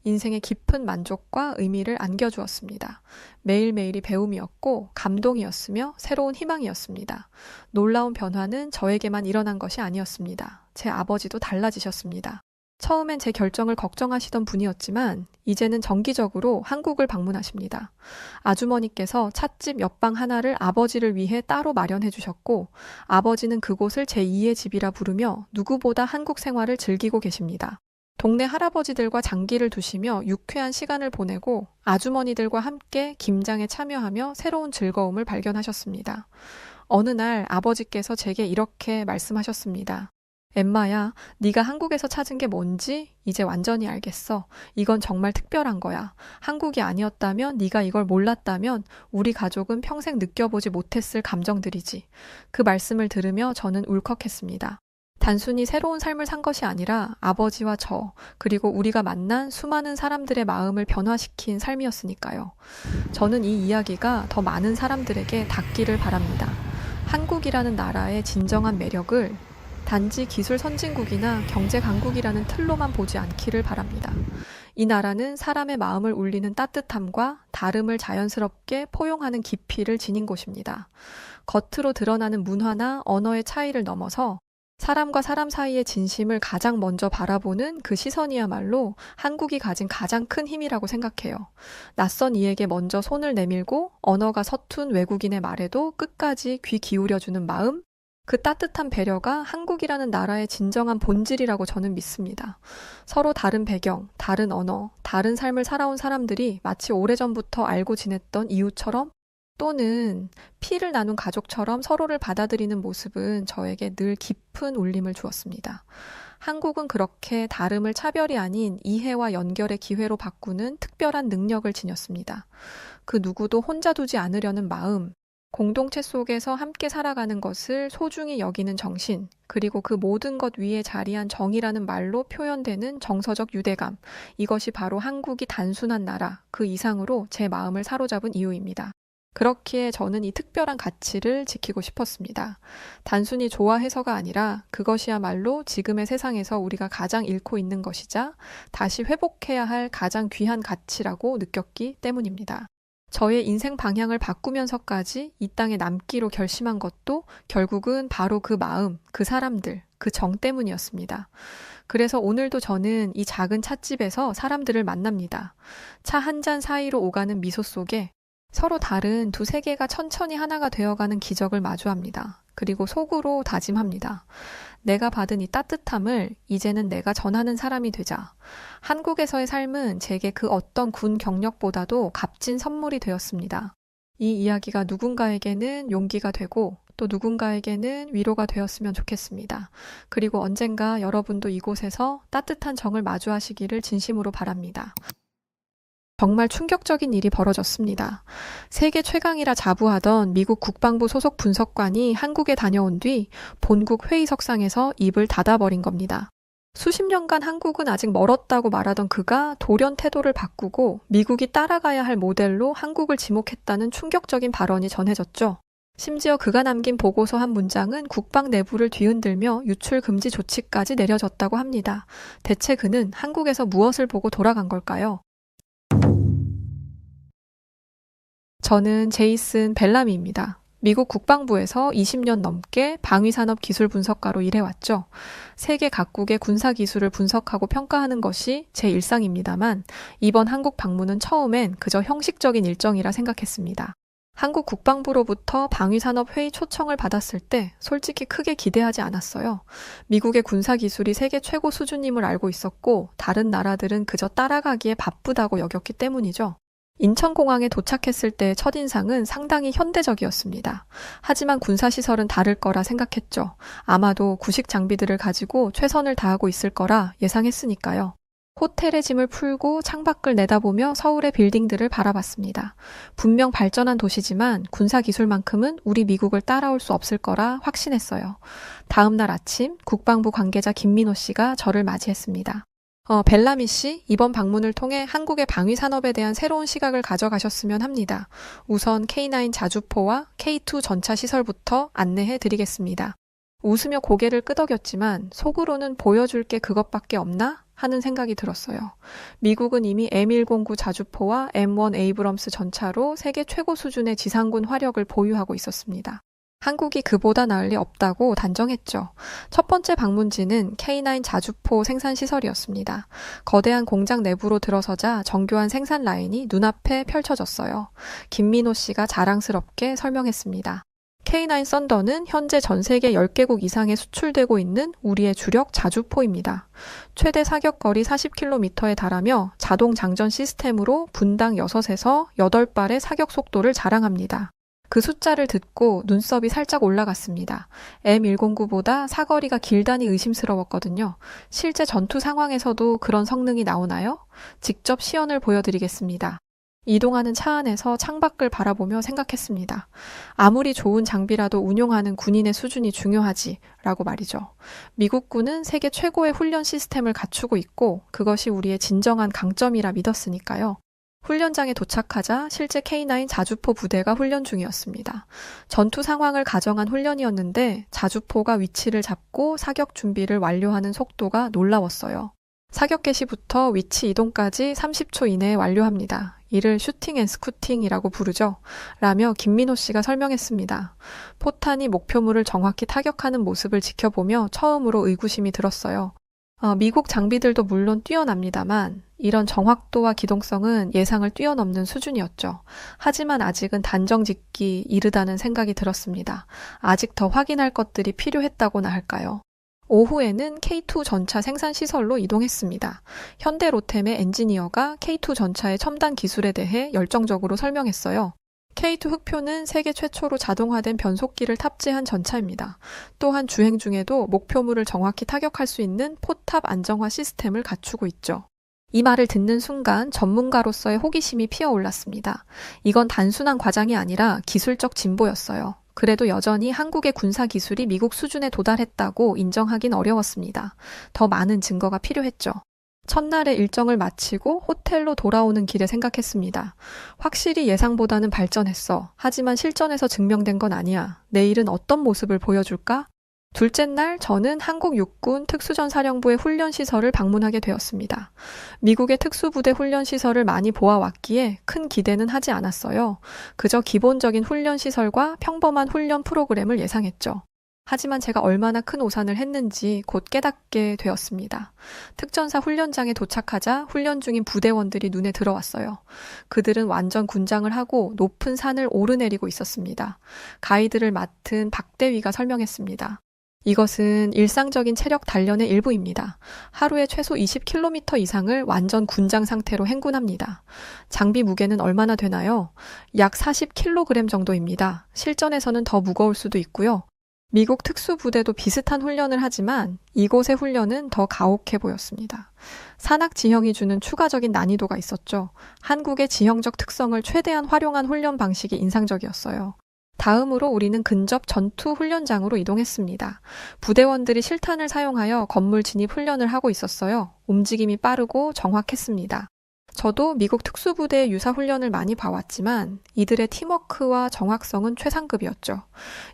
인생의 깊은 만족과 의미를 안겨주었습니다. 매일매일이 배움이었고 감동이었으며 새로운 희망이었습니다. 놀라운 변화는 저에게만 일어난 것이 아니었습니다. 제 아버지도 달라지셨습니다. 처음엔 제 결정을 걱정하시던 분이었지만 이제는 정기적으로 한국을 방문하십니다. 아주머니께서 찻집 옆방 하나를 아버지를 위해 따로 마련해 주셨고 아버지는 그곳을 제2의 집이라 부르며 누구보다 한국 생활을 즐기고 계십니다. 동네 할아버지들과 장기를 두시며 유쾌한 시간을 보내고 아주머니들과 함께 김장에 참여하며 새로운 즐거움을 발견하셨습니다. 어느 날 아버지께서 제게 이렇게 말씀하셨습니다. 엠마야, 네가 한국에서 찾은 게 뭔지 이제 완전히 알겠어. 이건 정말 특별한 거야. 한국이 아니었다면, 네가 이걸 몰랐다면 우리 가족은 평생 느껴보지 못했을 감정들이지. 그 말씀을 들으며 저는 울컥했습니다. 단순히 새로운 삶을 산 것이 아니라 아버지와 저, 그리고 우리가 만난 수많은 사람들의 마음을 변화시킨 삶이었으니까요. 저는 이 이야기가 더 많은 사람들에게 닿기를 바랍니다. 한국이라는 나라의 진정한 매력을 단지 기술 선진국이나 경제 강국이라는 틀로만 보지 않기를 바랍니다. 이 나라는 사람의 마음을 울리는 따뜻함과 다름을 자연스럽게 포용하는 깊이를 지닌 곳입니다. 겉으로 드러나는 문화나 언어의 차이를 넘어서 사람과 사람 사이의 진심을 가장 먼저 바라보는 그 시선이야말로 한국이 가진 가장 큰 힘이라고 생각해요. 낯선 이에게 먼저 손을 내밀고 언어가 서툰 외국인의 말에도 끝까지 귀 기울여주는 마음, 그 따뜻한 배려가 한국이라는 나라의 진정한 본질이라고 저는 믿습니다. 서로 다른 배경, 다른 언어, 다른 삶을 살아온 사람들이 마치 오래전부터 알고 지냈던 이웃처럼 또는 피를 나눈 가족처럼 서로를 받아들이는 모습은 저에게 늘 깊은 울림을 주었습니다. 한국은 그렇게 다름을 차별이 아닌 이해와 연결의 기회로 바꾸는 특별한 능력을 지녔습니다. 그 누구도 혼자 두지 않으려는 마음, 공동체 속에서 함께 살아가는 것을 소중히 여기는 정신, 그리고 그 모든 것 위에 자리한 정이라는 말로 표현되는 정서적 유대감, 이것이 바로 한국이 단순한 나라, 그 이상으로 제 마음을 사로잡은 이유입니다. 그렇기에 저는 이 특별한 가치를 지키고 싶었습니다. 단순히 좋아해서가 아니라 그것이야말로 지금의 세상에서 우리가 가장 잃고 있는 것이자 다시 회복해야 할 가장 귀한 가치라고 느꼈기 때문입니다. 저의 인생 방향을 바꾸면서까지 이 땅에 남기로 결심한 것도 결국은 바로 그 마음, 그 사람들, 그 정 때문이었습니다. 그래서 오늘도 저는 이 작은 찻집에서 사람들을 만납니다. 차 한 잔 사이로 오가는 미소 속에 서로 다른 두 세계가 천천히 하나가 되어가는 기적을 마주합니다. 그리고 속으로 다짐합니다. 내가 받은 이 따뜻함을 이제는 내가 전하는 사람이 되자. 한국에서의 삶은 제게 그 어떤 군 경력보다도 값진 선물이 되었습니다. 이 이야기가 누군가에게는 용기가 되고 또 누군가에게는 위로가 되었으면 좋겠습니다. 그리고 언젠가 여러분도 이곳에서 따뜻한 정을 마주하시기를 진심으로 바랍니다. 정말 충격적인 일이 벌어졌습니다. 세계 최강이라 자부하던 미국 국방부 소속 분석관이 한국에 다녀온 뒤 본국 회의석상에서 입을 닫아버린 겁니다. 수십 년간 한국은 아직 멀었다고 말하던 그가 돌연 태도를 바꾸고 미국이 따라가야 할 모델로 한국을 지목했다는 충격적인 발언이 전해졌죠. 심지어 그가 남긴 보고서 한 문장은 국방 내부를 뒤흔들며 유출 금지 조치까지 내려졌다고 합니다. 대체 그는 한국에서 무엇을 보고 돌아간 걸까요? 저는 제이슨 벨라미입니다. 미국 국방부에서 20년 넘게 방위산업 기술 분석가로 일해왔죠. 세계 각국의 군사 기술을 분석하고 평가하는 것이 제 일상입니다만 이번 한국 방문은 처음엔 그저 형식적인 일정이라 생각했습니다. 한국 국방부로부터 방위산업 회의 초청을 받았을 때 솔직히 크게 기대하지 않았어요. 미국의 군사 기술이 세계 최고 수준임을 알고 있었고 다른 나라들은 그저 따라가기에 바쁘다고 여겼기 때문이죠. 인천공항에 도착했을 때의 첫인상은 상당히 현대적이었습니다. 하지만 군사시설은 다를 거라 생각했죠. 아마도 구식 장비들을 가지고 최선을 다하고 있을 거라 예상했으니까요. 호텔의 짐을 풀고 창밖을 내다보며 서울의 빌딩들을 바라봤습니다. 분명 발전한 도시지만 군사기술만큼은 우리 미국을 따라올 수 없을 거라 확신했어요. 다음 날 아침 국방부 관계자 김민호 씨가 저를 맞이했습니다. 벨라미 씨, 이번 방문을 통해 한국의 방위산업에 대한 새로운 시각을 가져가셨으면 합니다. 우선 K9 자주포와 K2 전차 시설부터 안내해 드리겠습니다. 웃으며 고개를 끄덕였지만 속으로는 보여줄 게 그것밖에 없나? 하는 생각이 들었어요. 미국은 이미 M109 자주포와 M1 에이브럼스 전차로 세계 최고 수준의 지상군 화력을 보유하고 있었습니다. 한국이 그보다 나을 리 없다고 단정했죠. 첫 번째 방문지는 K9 자주포 생산시설이었습니다. 거대한 공장 내부로 들어서자 정교한 생산 라인이 눈앞에 펼쳐졌어요. 김민호 씨가 자랑스럽게 설명했습니다. K9 썬더는 현재 전 세계 10개국 이상에 수출되고 있는 우리의 주력 자주포입니다. 최대 사격거리 40km에 달하며 자동 장전 시스템으로 분당 6에서 8발의 사격 속도를 자랑합니다. 그 숫자를 듣고 눈썹이 살짝 올라갔습니다. M109보다 사거리가 길다니 의심스러웠거든요. 실제 전투 상황에서도 그런 성능이 나오나요? 직접 시연을 보여드리겠습니다. 이동하는 차 안에서 창밖을 바라보며 생각했습니다. 아무리 좋은 장비라도 운용하는 군인의 수준이 중요하지 라고 말이죠. 미국군은 세계 최고의 훈련 시스템을 갖추고 있고 그것이 우리의 진정한 강점이라 믿었으니까요. 훈련장에 도착하자 실제 K9 자주포 부대가 훈련 중이었습니다. 전투 상황을 가정한 훈련이었는데 자주포가 위치를 잡고 사격 준비를 완료하는 속도가 놀라웠어요. 사격 개시부터 위치 이동까지 30초 이내에 완료합니다. 이를 슈팅 앤 스쿠팅이라고 부르죠. 라며 김민호 씨가 설명했습니다. 포탄이 목표물을 정확히 타격하는 모습을 지켜보며 처음으로 의구심이 들었어요. 미국 장비들도 물론 뛰어납니다만 이런 정확도와 기동성은 예상을 뛰어넘는 수준이었죠. 하지만 아직은 단정 짓기 이르다는 생각이 들었습니다. 아직 더 확인할 것들이 필요했다고나 할까요? 오후에는 K2 전차 생산시설로 이동했습니다. 현대로템의 엔지니어가 K2 전차의 첨단 기술에 대해 열정적으로 설명했어요. K2 흑표는 세계 최초로 자동화된 변속기를 탑재한 전차입니다. 또한 주행 중에도 목표물을 정확히 타격할 수 있는 포탑 안정화 시스템을 갖추고 있죠. 이 말을 듣는 순간 전문가로서의 호기심이 피어올랐습니다. 이건 단순한 과장이 아니라 기술적 진보였어요. 그래도 여전히 한국의 군사 기술이 미국 수준에 도달했다고 인정하긴 어려웠습니다. 더 많은 증거가 필요했죠. 첫날의 일정을 마치고 호텔로 돌아오는 길에 생각했습니다. 확실히 예상보다는 발전했어. 하지만 실전에서 증명된 건 아니야. 내일은 어떤 모습을 보여줄까? 둘째 날 저는 한국 육군 특수전사령부의 훈련시설을 방문하게 되었습니다. 미국의 특수부대 훈련시설을 많이 보아왔기에 큰 기대는 하지 않았어요. 그저 기본적인 훈련시설과 평범한 훈련 프로그램을 예상했죠. 하지만 제가 얼마나 큰 오산을 했는지 곧 깨닫게 되었습니다. 특전사 훈련장에 도착하자 훈련 중인 부대원들이 눈에 들어왔어요. 그들은 완전 군장을 하고 높은 산을 오르내리고 있었습니다. 가이드를 맡은 박대위가 설명했습니다. 이것은 일상적인 체력 단련의 일부입니다. 하루에 최소 20km 이상을 완전 군장 상태로 행군합니다. 장비 무게는 얼마나 되나요? 약 40kg 정도입니다. 실전에서는 더 무거울 수도 있고요. 미국 특수부대도 비슷한 훈련을 하지만 이곳의 훈련은 더 가혹해 보였습니다. 산악 지형이 주는 추가적인 난이도가 있었죠. 한국의 지형적 특성을 최대한 활용한 훈련 방식이 인상적이었어요. 다음으로 우리는 근접 전투 훈련장으로 이동했습니다. 부대원들이 실탄을 사용하여 건물 진입 훈련을 하고 있었어요. 움직임이 빠르고 정확했습니다. 저도 미국 특수부대의 유사 훈련을 많이 봐왔지만 이들의 팀워크와 정확성은 최상급이었죠.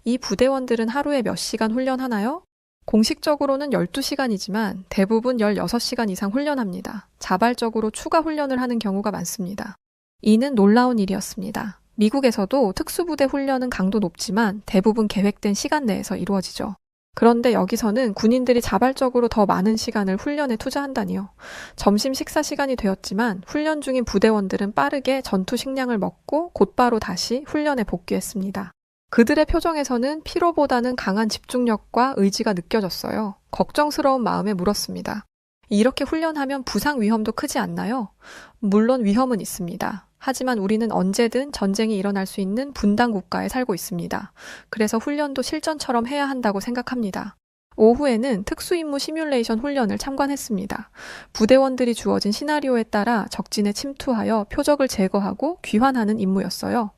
이 부대원들은 하루에 몇 시간 훈련하나요? 공식적으로는 12시간이지만 대부분 16시간 이상 훈련합니다. 자발적으로 추가 훈련을 하는 경우가 많습니다. 이는 놀라운 일이었습니다. 미국에서도 특수부대 훈련은 강도 높지만 대부분 계획된 시간 내에서 이루어지죠. 그런데 여기서는 군인들이 자발적으로 더 많은 시간을 훈련에 투자한다니요. 점심 식사 시간이 되었지만 훈련 중인 부대원들은 빠르게 전투 식량을 먹고 곧바로 다시 훈련에 복귀했습니다. 그들의 표정에서는 피로보다는 강한 집중력과 의지가 느껴졌어요. 걱정스러운 마음에 물었습니다. 이렇게 훈련하면 부상 위험도 크지 않나요? 물론 위험은 있습니다. 하지만 우리는 언제든 전쟁이 일어날 수 있는 분단 국가에 살고 있습니다. 그래서 훈련도 실전처럼 해야 한다고 생각합니다. 오후에는 특수임무 시뮬레이션 훈련을 참관했습니다. 부대원들이 주어진 시나리오에 따라 적진에 침투하여 표적을 제거하고 귀환하는 임무였어요.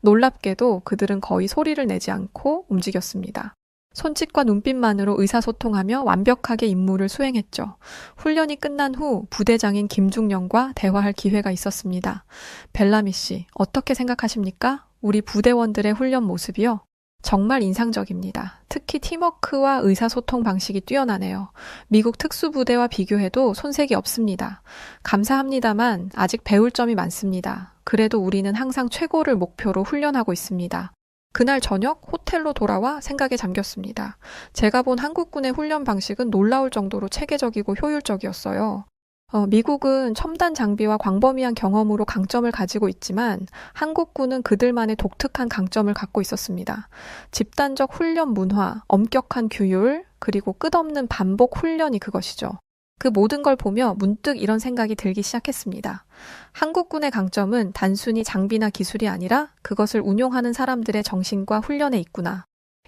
놀랍게도 그들은 거의 소리를 내지 않고 움직였습니다. 손짓과 눈빛만으로 의사소통하며 완벽하게 임무를 수행했죠. 훈련이 끝난 후 부대장인 김중령과 대화할 기회가 있었습니다. 벨라미 씨, 어떻게 생각하십니까? 우리 부대원들의 훈련 모습이요? 정말 인상적입니다. 특히 팀워크와 의사소통 방식이 뛰어나네요. 미국 특수부대와 비교해도 손색이 없습니다. 감사합니다만 아직 배울 점이 많습니다. 그래도 우리는 항상 최고를 목표로 훈련하고 있습니다. 그날 저녁 호텔로 돌아와 생각에 잠겼습니다. 제가 본 한국군의 훈련 방식은 놀라울 정도로 체계적이고 효율적이었어요. 미국은 첨단 장비와 광범위한 경험으로 강점을 가지고 있지만 한국군은 그들만의 독특한 강점을 갖고 있었습니다. 집단적 훈련 문화, 엄격한 규율, 그리고 끝없는 반복 훈련이 그것이죠. 그 모든 걸 보며 문득 이런 생각이 들기 시작했습니다. 한국군의 강점은 단순히 장비나 기술이 아니라 그것을 운용하는 사람들의 정신과 훈련에 있구나.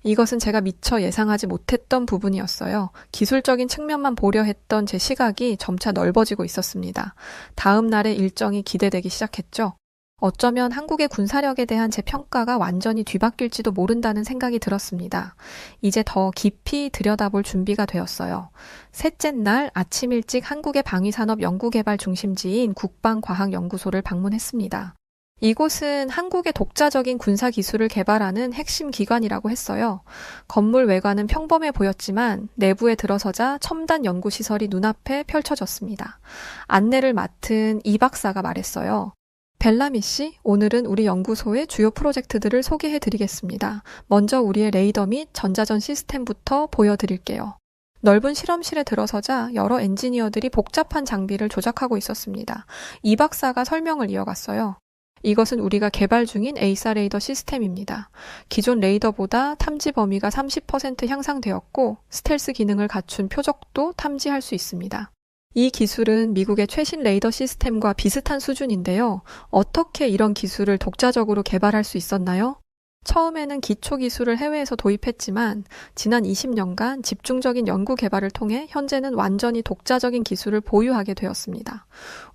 이것은 제가 미처 예상하지 못했던 부분이었어요. 기술적인 측면만 보려 했던 제 시각이 점차 넓어지고 있었습니다. 다음 날의 일정이 기대되기 시작했죠. 어쩌면 한국의 군사력에 대한 제 평가가 완전히 뒤바뀔지도 모른다는 생각이 들었습니다. 이제 더 깊이 들여다볼 준비가 되었어요. 셋째 날 아침 일찍 한국의 방위산업 연구개발 중심지인 국방과학연구소를 방문했습니다. 이곳은 한국의 독자적인 군사기술을 개발하는 핵심 기관이라고 했어요. 건물 외관은 평범해 보였지만 내부에 들어서자 첨단 연구시설이 눈앞에 펼쳐졌습니다. 안내를 맡은 이 박사가 말했어요. 벨라미 씨, 오늘은 우리 연구소의 주요 프로젝트들을 소개해 드리겠습니다. 먼저 우리의 레이더 및 전자전 시스템부터 보여드릴게요. 넓은 실험실에 들어서자 여러 엔지니어들이 복잡한 장비를 조작하고 있었습니다. 이 박사가 설명을 이어갔어요. 이것은 우리가 개발 중인 에이사 레이더 시스템입니다. 기존 레이더보다 탐지 범위가 30% 향상되었고 스텔스 기능을 갖춘 표적도 탐지할 수 있습니다. 이 기술은 미국의 최신 레이더 시스템과 비슷한 수준인데요. 어떻게 이런 기술을 독자적으로 개발할 수 있었나요? 처음에는 기초 기술을 해외에서 도입했지만 지난 20년간 집중적인 연구 개발을 통해 현재는 완전히 독자적인 기술을 보유하게 되었습니다.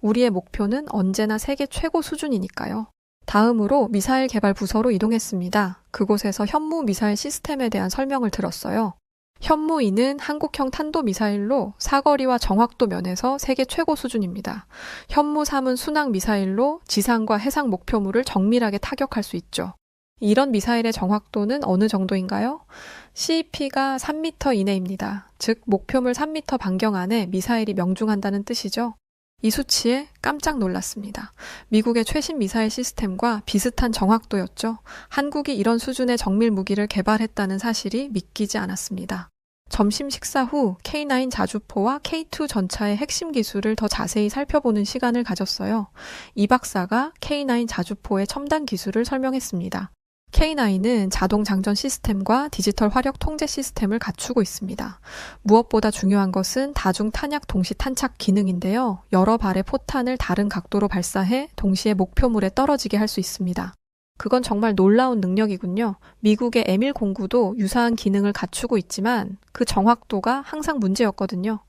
우리의 목표는 언제나 세계 최고 수준이니까요. 다음으로 미사일 개발 부서로 이동했습니다. 그곳에서 현무 미사일 시스템에 대한 설명을 들었어요. 현무2는 한국형 탄도미사일로 사거리와 정확도 면에서 세계 최고 수준입니다. 현무3은 순항 미사일로 지상과 해상 목표물을 정밀하게 타격할 수 있죠. 이런 미사일의 정확도는 어느 정도인가요? CEP가 3m 이내입니다. 즉 목표물 3m 반경 안에 미사일이 명중한다는 뜻이죠. 이 수치에 깜짝 놀랐습니다. 미국의 최신 미사일 시스템과 비슷한 정확도였죠. 한국이 이런 수준의 정밀 무기를 개발했다는 사실이 믿기지 않았습니다. 점심 식사 후 K9 자주포와 K2 전차의 핵심 기술을 더 자세히 살펴보는 시간을 가졌어요. 이 박사가 K9 자주포의 첨단 기술을 설명했습니다. K9은 자동 장전 시스템과 디지털 화력 통제 시스템을 갖추고 있습니다. 무엇보다 중요한 것은 다중 탄약 동시 탄착 기능인데요. 여러 발의 포탄을 다른 각도로 발사해 동시에 목표물에 떨어지게 할 수 있습니다. 그건 정말 놀라운 능력이군요. 미국의 M1 공구도 유사한 기능을 갖추고 있지만 그 정확도가 항상 문제였거든요.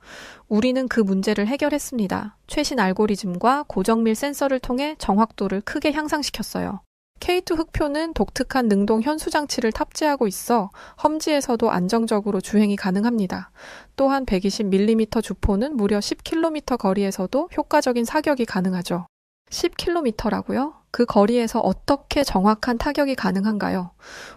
우리는 그 문제를 해결했습니다. 최신 알고리즘과 고정밀 센서를 통해 정확도를 크게 향상시켰어요. K2 흑표는 독특한 능동 현수 장치를 탑재하고 있어 험지에서도 안정적으로 주행이 가능합니다. 또한 120mm 주포는 무려 10km 거리에서도 효과적인 사격이 가능하죠. 10km라고요? 그 거리에서 어떻게 정확한 타격이 가능한가요?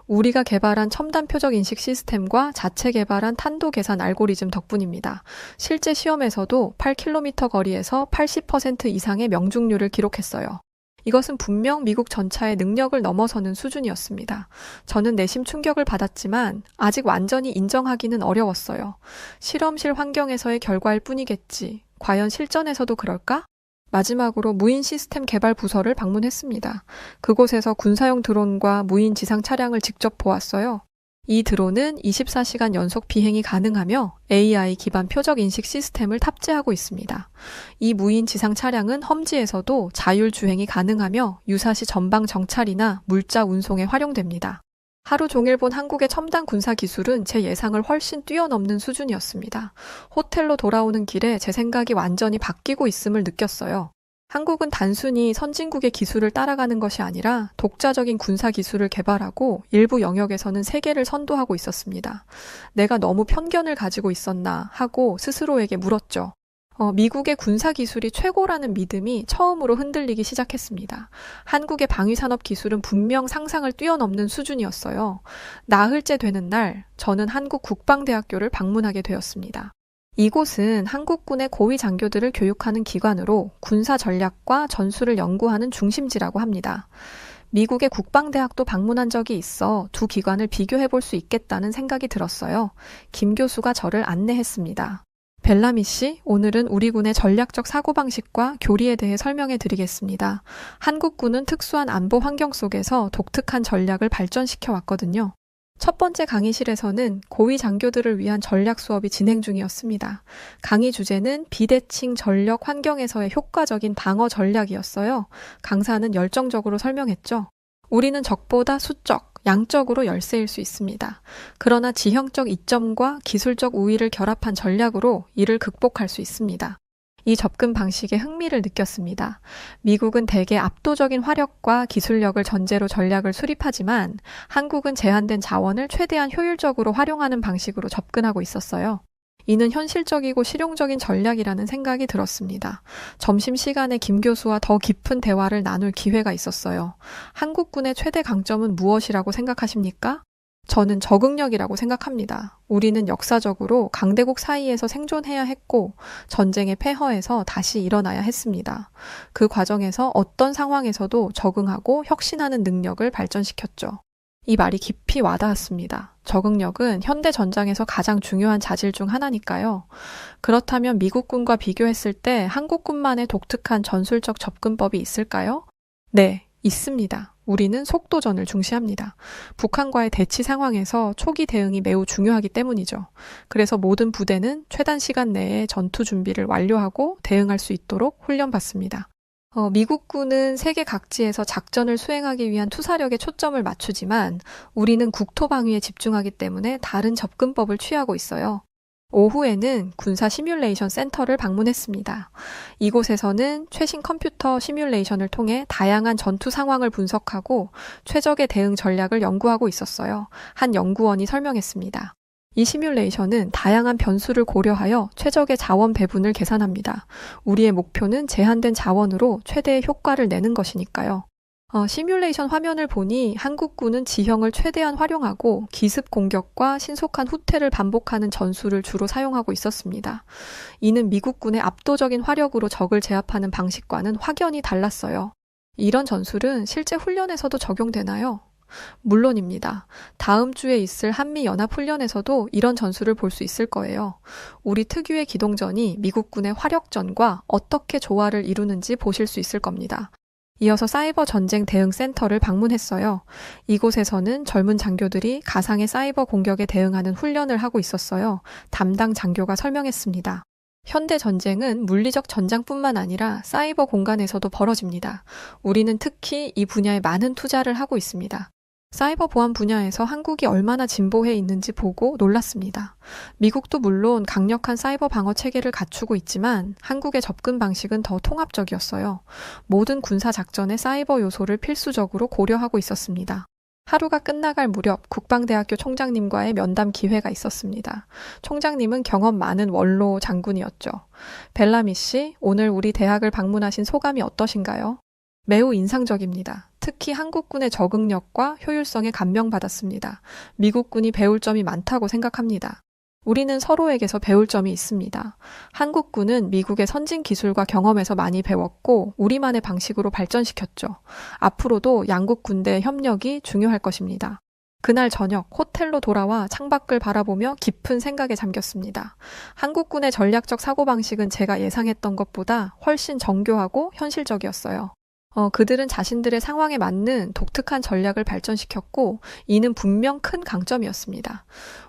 우리가 개발한 첨단 표적 인식 시스템과 자체 개발한 탄도 계산 알고리즘 덕분입니다. 실제 시험에서도 8km 거리에서 80% 이상의 명중률을 기록했어요. 이것은 분명 미국 전차의 능력을 넘어서는 수준이었습니다. 저는 내심 충격을 받았지만 아직 완전히 인정하기는 어려웠어요. 실험실 환경에서의 결과일 뿐이겠지. 과연 실전에서도 그럴까? 마지막으로 무인 시스템 개발 부서를 방문했습니다. 그곳에서 군사용 드론과 무인 지상 차량을 직접 보았어요. 이 드론은 24시간 연속 비행이 가능하며 AI 기반 표적 인식 시스템을 탑재하고 있습니다. 이 무인 지상 차량은 험지에서도 자율 주행이 가능하며 유사시 전방 정찰이나 물자 운송에 활용됩니다. 하루 종일 본 한국의 첨단 군사 기술은 제 예상을 훨씬 뛰어넘는 수준이었습니다. 호텔로 돌아오는 길에 제 생각이 완전히 바뀌고 있음을 느꼈어요. 한국은 단순히 선진국의 기술을 따라가는 것이 아니라 독자적인 군사 기술을 개발하고 일부 영역에서는 세계를 선도하고 있었습니다. 내가 너무 편견을 가지고 있었나 하고 스스로에게 물었죠. 미국의 군사 기술이 최고라는 믿음이 처음으로 흔들리기 시작했습니다. 한국의 방위산업 기술은 분명 상상을 뛰어넘는 수준이었어요. 나흘째 되는 날, 저는 한국 국방대학교를 방문하게 되었습니다. 이곳은 한국군의 고위 장교들을 교육하는 기관으로 군사 전략과 전술을 연구하는 중심지라고 합니다. 미국의 국방대학도 방문한 적이 있어 두 기관을 비교해 볼 수 있겠다는 생각이 들었어요. 김 교수가 저를 안내했습니다. 벨라미 씨, 오늘은 우리 군의 전략적 사고방식과 교리에 대해 설명해 드리겠습니다. 한국군은 특수한 안보 환경 속에서 독특한 전략을 발전시켜 왔거든요. 첫 번째 강의실에서는 고위 장교들을 위한 전략 수업이 진행 중이었습니다. 강의 주제는 비대칭 전력 환경에서의 효과적인 방어 전략이었어요. 강사는 열정적으로 설명했죠. 우리는 적보다 수적, 양적으로 열세일 수 있습니다. 그러나 지형적 이점과 기술적 우위를 결합한 전략으로 이를 극복할 수 있습니다. 이 접근 방식에 흥미를 느꼈습니다. 미국은 대개 압도적인 화력과 기술력을 전제로 전략을 수립하지만 한국은 제한된 자원을 최대한 효율적으로 활용하는 방식으로 접근하고 있었어요. 이는 현실적이고 실용적인 전략이라는 생각이 들었습니다. 점심시간에 김 교수와 더 깊은 대화를 나눌 기회가 있었어요. 한국군의 최대 강점은 무엇이라고 생각하십니까? 저는 적응력이라고 생각합니다. 우리는 역사적으로 강대국 사이에서 생존해야 했고 전쟁에 패허해서 다시 일어나야 했습니다. 그 과정에서 어떤 상황에서도 적응하고 혁신하는 능력을 발전시켰죠. 이 말이 깊이 와닿았습니다. 적응력은 현대 전장에서 가장 중요한 자질 중 하나니까요. 그렇다면 미국군과 비교했을 때 한국군만의 독특한 전술적 접근법이 있을까요? 네, 있습니다. 우리는 속도전을 중시합니다. 북한과의 대치 상황에서 초기 대응이 매우 중요하기 때문이죠. 그래서 모든 부대는 최단 시간 내에 전투 준비를 완료하고 대응할 수 있도록 훈련받습니다. 미국군은 세계 각지에서 작전을 수행하기 위한 투사력에 초점을 맞추지만 우리는 국토 방위에 집중하기 때문에 다른 접근법을 취하고 있어요. 오후에는 군사 시뮬레이션 센터를 방문했습니다. 이곳에서는 최신 컴퓨터 시뮬레이션을 통해 다양한 전투 상황을 분석하고 최적의 대응 전략을 연구하고 있었어요. 한 연구원이 설명했습니다. 이 시뮬레이션은 다양한 변수를 고려하여 최적의 자원 배분을 계산합니다. 우리의 목표는 제한된 자원으로 최대의 효과를 내는 것이니까요. 시뮬레이션 화면을 보니 한국군은 지형을 최대한 활용하고 기습 공격과 신속한 후퇴를 반복하는 전술을 주로 사용하고 있었습니다. 이는 미국군의 압도적인 화력으로 적을 제압하는 방식과는 확연히 달랐어요. 이런 전술은 실제 훈련에서도 적용되나요? 물론입니다. 다음 주에 있을 한미연합훈련에서도 이런 전술을 볼 수 있을 거예요. 우리 특유의 기동전이 미국군의 화력전과 어떻게 조화를 이루는지 보실 수 있을 겁니다. 이어서 사이버 전쟁 대응 센터를 방문했어요. 이곳에서는 젊은 장교들이 가상의 사이버 공격에 대응하는 훈련을 하고 있었어요. 담당 장교가 설명했습니다. 현대 전쟁은 물리적 전장뿐만 아니라 사이버 공간에서도 벌어집니다. 우리는 특히 이 분야에 많은 투자를 하고 있습니다. 사이버 보안 분야에서 한국이 얼마나 진보해 있는지 보고 놀랐습니다. 미국도 물론 강력한 사이버 방어 체계를 갖추고 있지만 한국의 접근 방식은 더 통합적이었어요. 모든 군사 작전의 사이버 요소를 필수적으로 고려하고 있었습니다. 하루가 끝나갈 무렵 국방대학교 총장님과의 면담 기회가 있었습니다. 총장님은 경험 많은 원로 장군이었죠. 벨라미 씨, 오늘 우리 대학을 방문하신 소감이 어떠신가요? 매우 인상적입니다. 특히 한국군의 적응력과 효율성에 감명받았습니다. 미국군이 배울 점이 많다고 생각합니다. 우리는 서로에게서 배울 점이 있습니다. 한국군은 미국의 선진 기술과 경험에서 많이 배웠고 우리만의 방식으로 발전시켰죠. 앞으로도 양국 군대의 협력이 중요할 것입니다. 그날 저녁 호텔로 돌아와 창밖을 바라보며 깊은 생각에 잠겼습니다. 한국군의 전략적 사고방식은 제가 예상했던 것보다 훨씬 정교하고 현실적이었어요. 그들은 자신들의 상황에 맞는 독특한 전략을 발전시켰고 이는 분명 큰 강점이었습니다.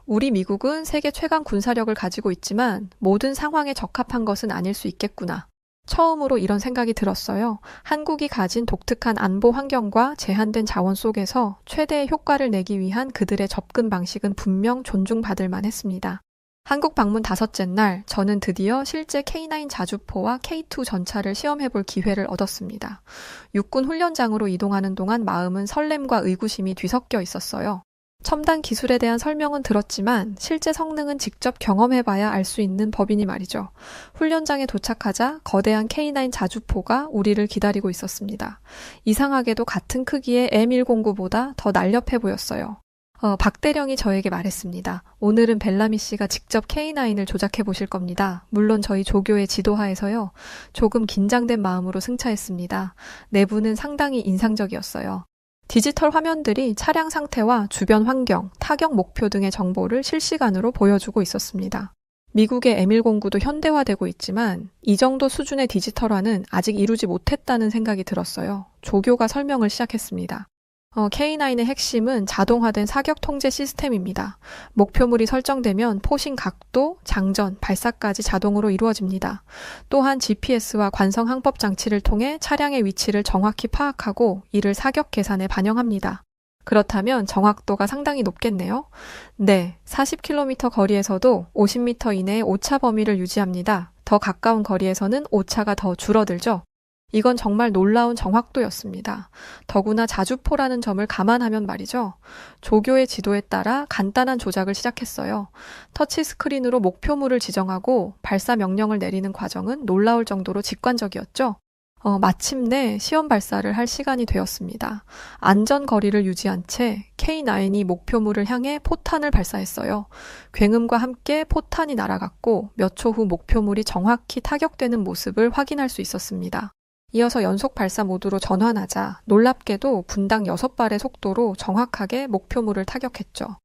우리 미국은 세계 최강 군사력을 가지고 있지만 모든 상황에 적합한 것은 아닐 수 있겠구나. 처음으로 이런 생각이 들었어요. 한국이 가진 독특한 안보 환경과 제한된 자원 속에서 최대의 효과를 내기 위한 그들의 접근 방식은 분명 존중받을 만했습니다. 한국 방문 5째 날, 저는 드디어 실제 K9 자주포와 K2 전차를 시험해볼 기회를 얻었습니다. 육군 훈련장으로 이동하는 동안 마음은 설렘과 의구심이 뒤섞여 있었어요. 첨단 기술에 대한 설명은 들었지만 실제 성능은 직접 경험해봐야 알 수 있는 법이니 말이죠. 훈련장에 도착하자 거대한 K9 자주포가 우리를 기다리고 있었습니다. 이상하게도 같은 크기의 M109보다 더 날렵해 보였어요. 박 대령이 저에게 말했습니다. 오늘은 벨라미 씨가 직접 K9을 조작해 보실 겁니다. 물론 저희 조교의 지도하에서요. 조금 긴장된 마음으로 승차했습니다. 내부는 상당히 인상적이었어요. 디지털 화면들이 차량 상태와 주변 환경, 타격 목표 등의 정보를 실시간으로 보여주고 있었습니다. 미국의 M109도 현대화되고 있지만 이 정도 수준의 디지털화는 아직 이루지 못했다는 생각이 들었어요. 조교가 설명을 시작했습니다. K9의 핵심은 자동화된 사격 통제 시스템입니다. 목표물이 설정되면 포신 각도, 장전, 발사까지 자동으로 이루어집니다. 또한 GPS와 관성 항법 장치를 통해 차량의 위치를 정확히 파악하고 이를 사격 계산에 반영합니다. 그렇다면 정확도가 상당히 높겠네요. 네, 40km 거리에서도 50m 이내의 오차 범위를 유지합니다. 더 가까운 거리에서는 오차가 더 줄어들죠. 이건 정말 놀라운 정확도였습니다. 더구나 자주포라는 점을 감안하면 말이죠. 조교의 지도에 따라 간단한 조작을 시작했어요. 터치스크린으로 목표물을 지정하고 발사 명령을 내리는 과정은 놀라울 정도로 직관적이었죠. 마침내 시험 발사를 할 시간이 되었습니다. 안전거리를 유지한 채 K9이 목표물을 향해 포탄을 발사했어요. 굉음과 함께 포탄이 날아갔고 몇 초 후 목표물이 정확히 타격되는 모습을 확인할 수 있었습니다. 이어서 연속 발사 모드로 전환하자 놀랍게도 분당 6발의 속도로 정확하게 목표물을 타격했죠.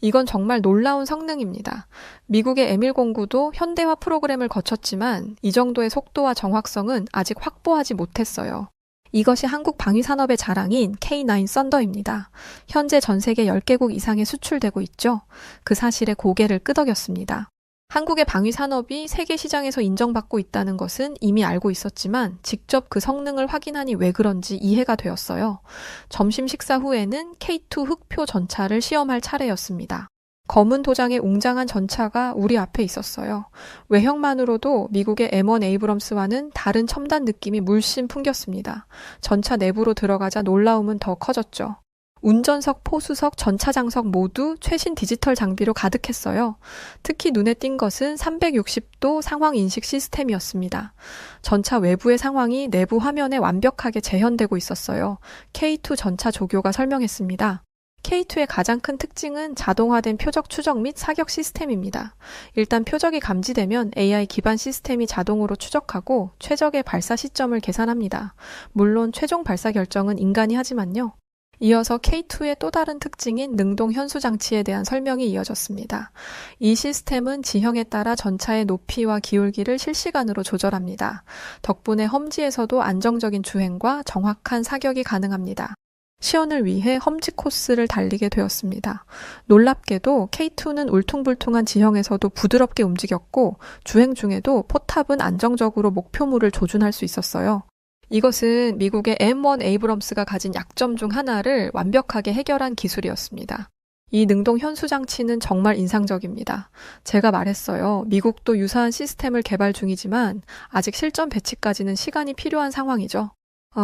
이건 정말 놀라운 성능입니다. 미국의 M109도 현대화 프로그램을 거쳤지만 이 정도의 속도와 정확성은 아직 확보하지 못했어요. 이것이 한국 방위산업의 자랑인 K9 썬더입니다. 현재 전 세계 10개국 이상에 수출되고 있죠. 그 사실에 고개를 끄덕였습니다. 한국의 방위산업이 세계 시장에서 인정받고 있다는 것은 이미 알고 있었지만 직접 그 성능을 확인하니 왜 그런지 이해가 되었어요. 점심 식사 후에는 K2 흑표 전차를 시험할 차례였습니다. 검은 도장의 웅장한 전차가 우리 앞에 있었어요. 외형만으로도 미국의 M1 에이브럼스와는 다른 첨단 느낌이 물씬 풍겼습니다. 전차 내부로 들어가자 놀라움은 더 커졌죠. 운전석, 포수석, 전차장석 모두 최신 디지털 장비로 가득했어요. 특히 눈에 띈 것은 360도 상황 인식 시스템이었습니다. 전차 외부의 상황이 내부 화면에 완벽하게 재현되고 있었어요. K2 전차 조교가 설명했습니다. K2의 가장 큰 특징은 자동화된 표적 추적 및 사격 시스템입니다. 일단 표적이 감지되면 AI 기반 시스템이 자동으로 추적하고 최적의 발사 시점을 계산합니다. 물론 최종 발사 결정은 인간이 하지만요. 이어서 K2의 또 다른 특징인 능동 현수 장치에 대한 설명이 이어졌습니다. 이 시스템은 지형에 따라 전차의 높이와 기울기를 실시간으로 조절합니다. 덕분에 험지에서도 안정적인 주행과 정확한 사격이 가능합니다. 시연을 위해 험지 코스를 달리게 되었습니다. 놀랍게도 K2는 울퉁불퉁한 지형에서도 부드럽게 움직였고 주행 중에도 포탑은 안정적으로 목표물을 조준할 수 있었어요. 이것은 미국의 M1 에이브럼스가 가진 약점 중 하나를 완벽하게 해결한 기술이었습니다. 이 능동 현수 장치는 정말 인상적입니다. 제가 말했어요. 미국도 유사한 시스템을 개발 중이지만 아직 실전 배치까지는 시간이 필요한 상황이죠.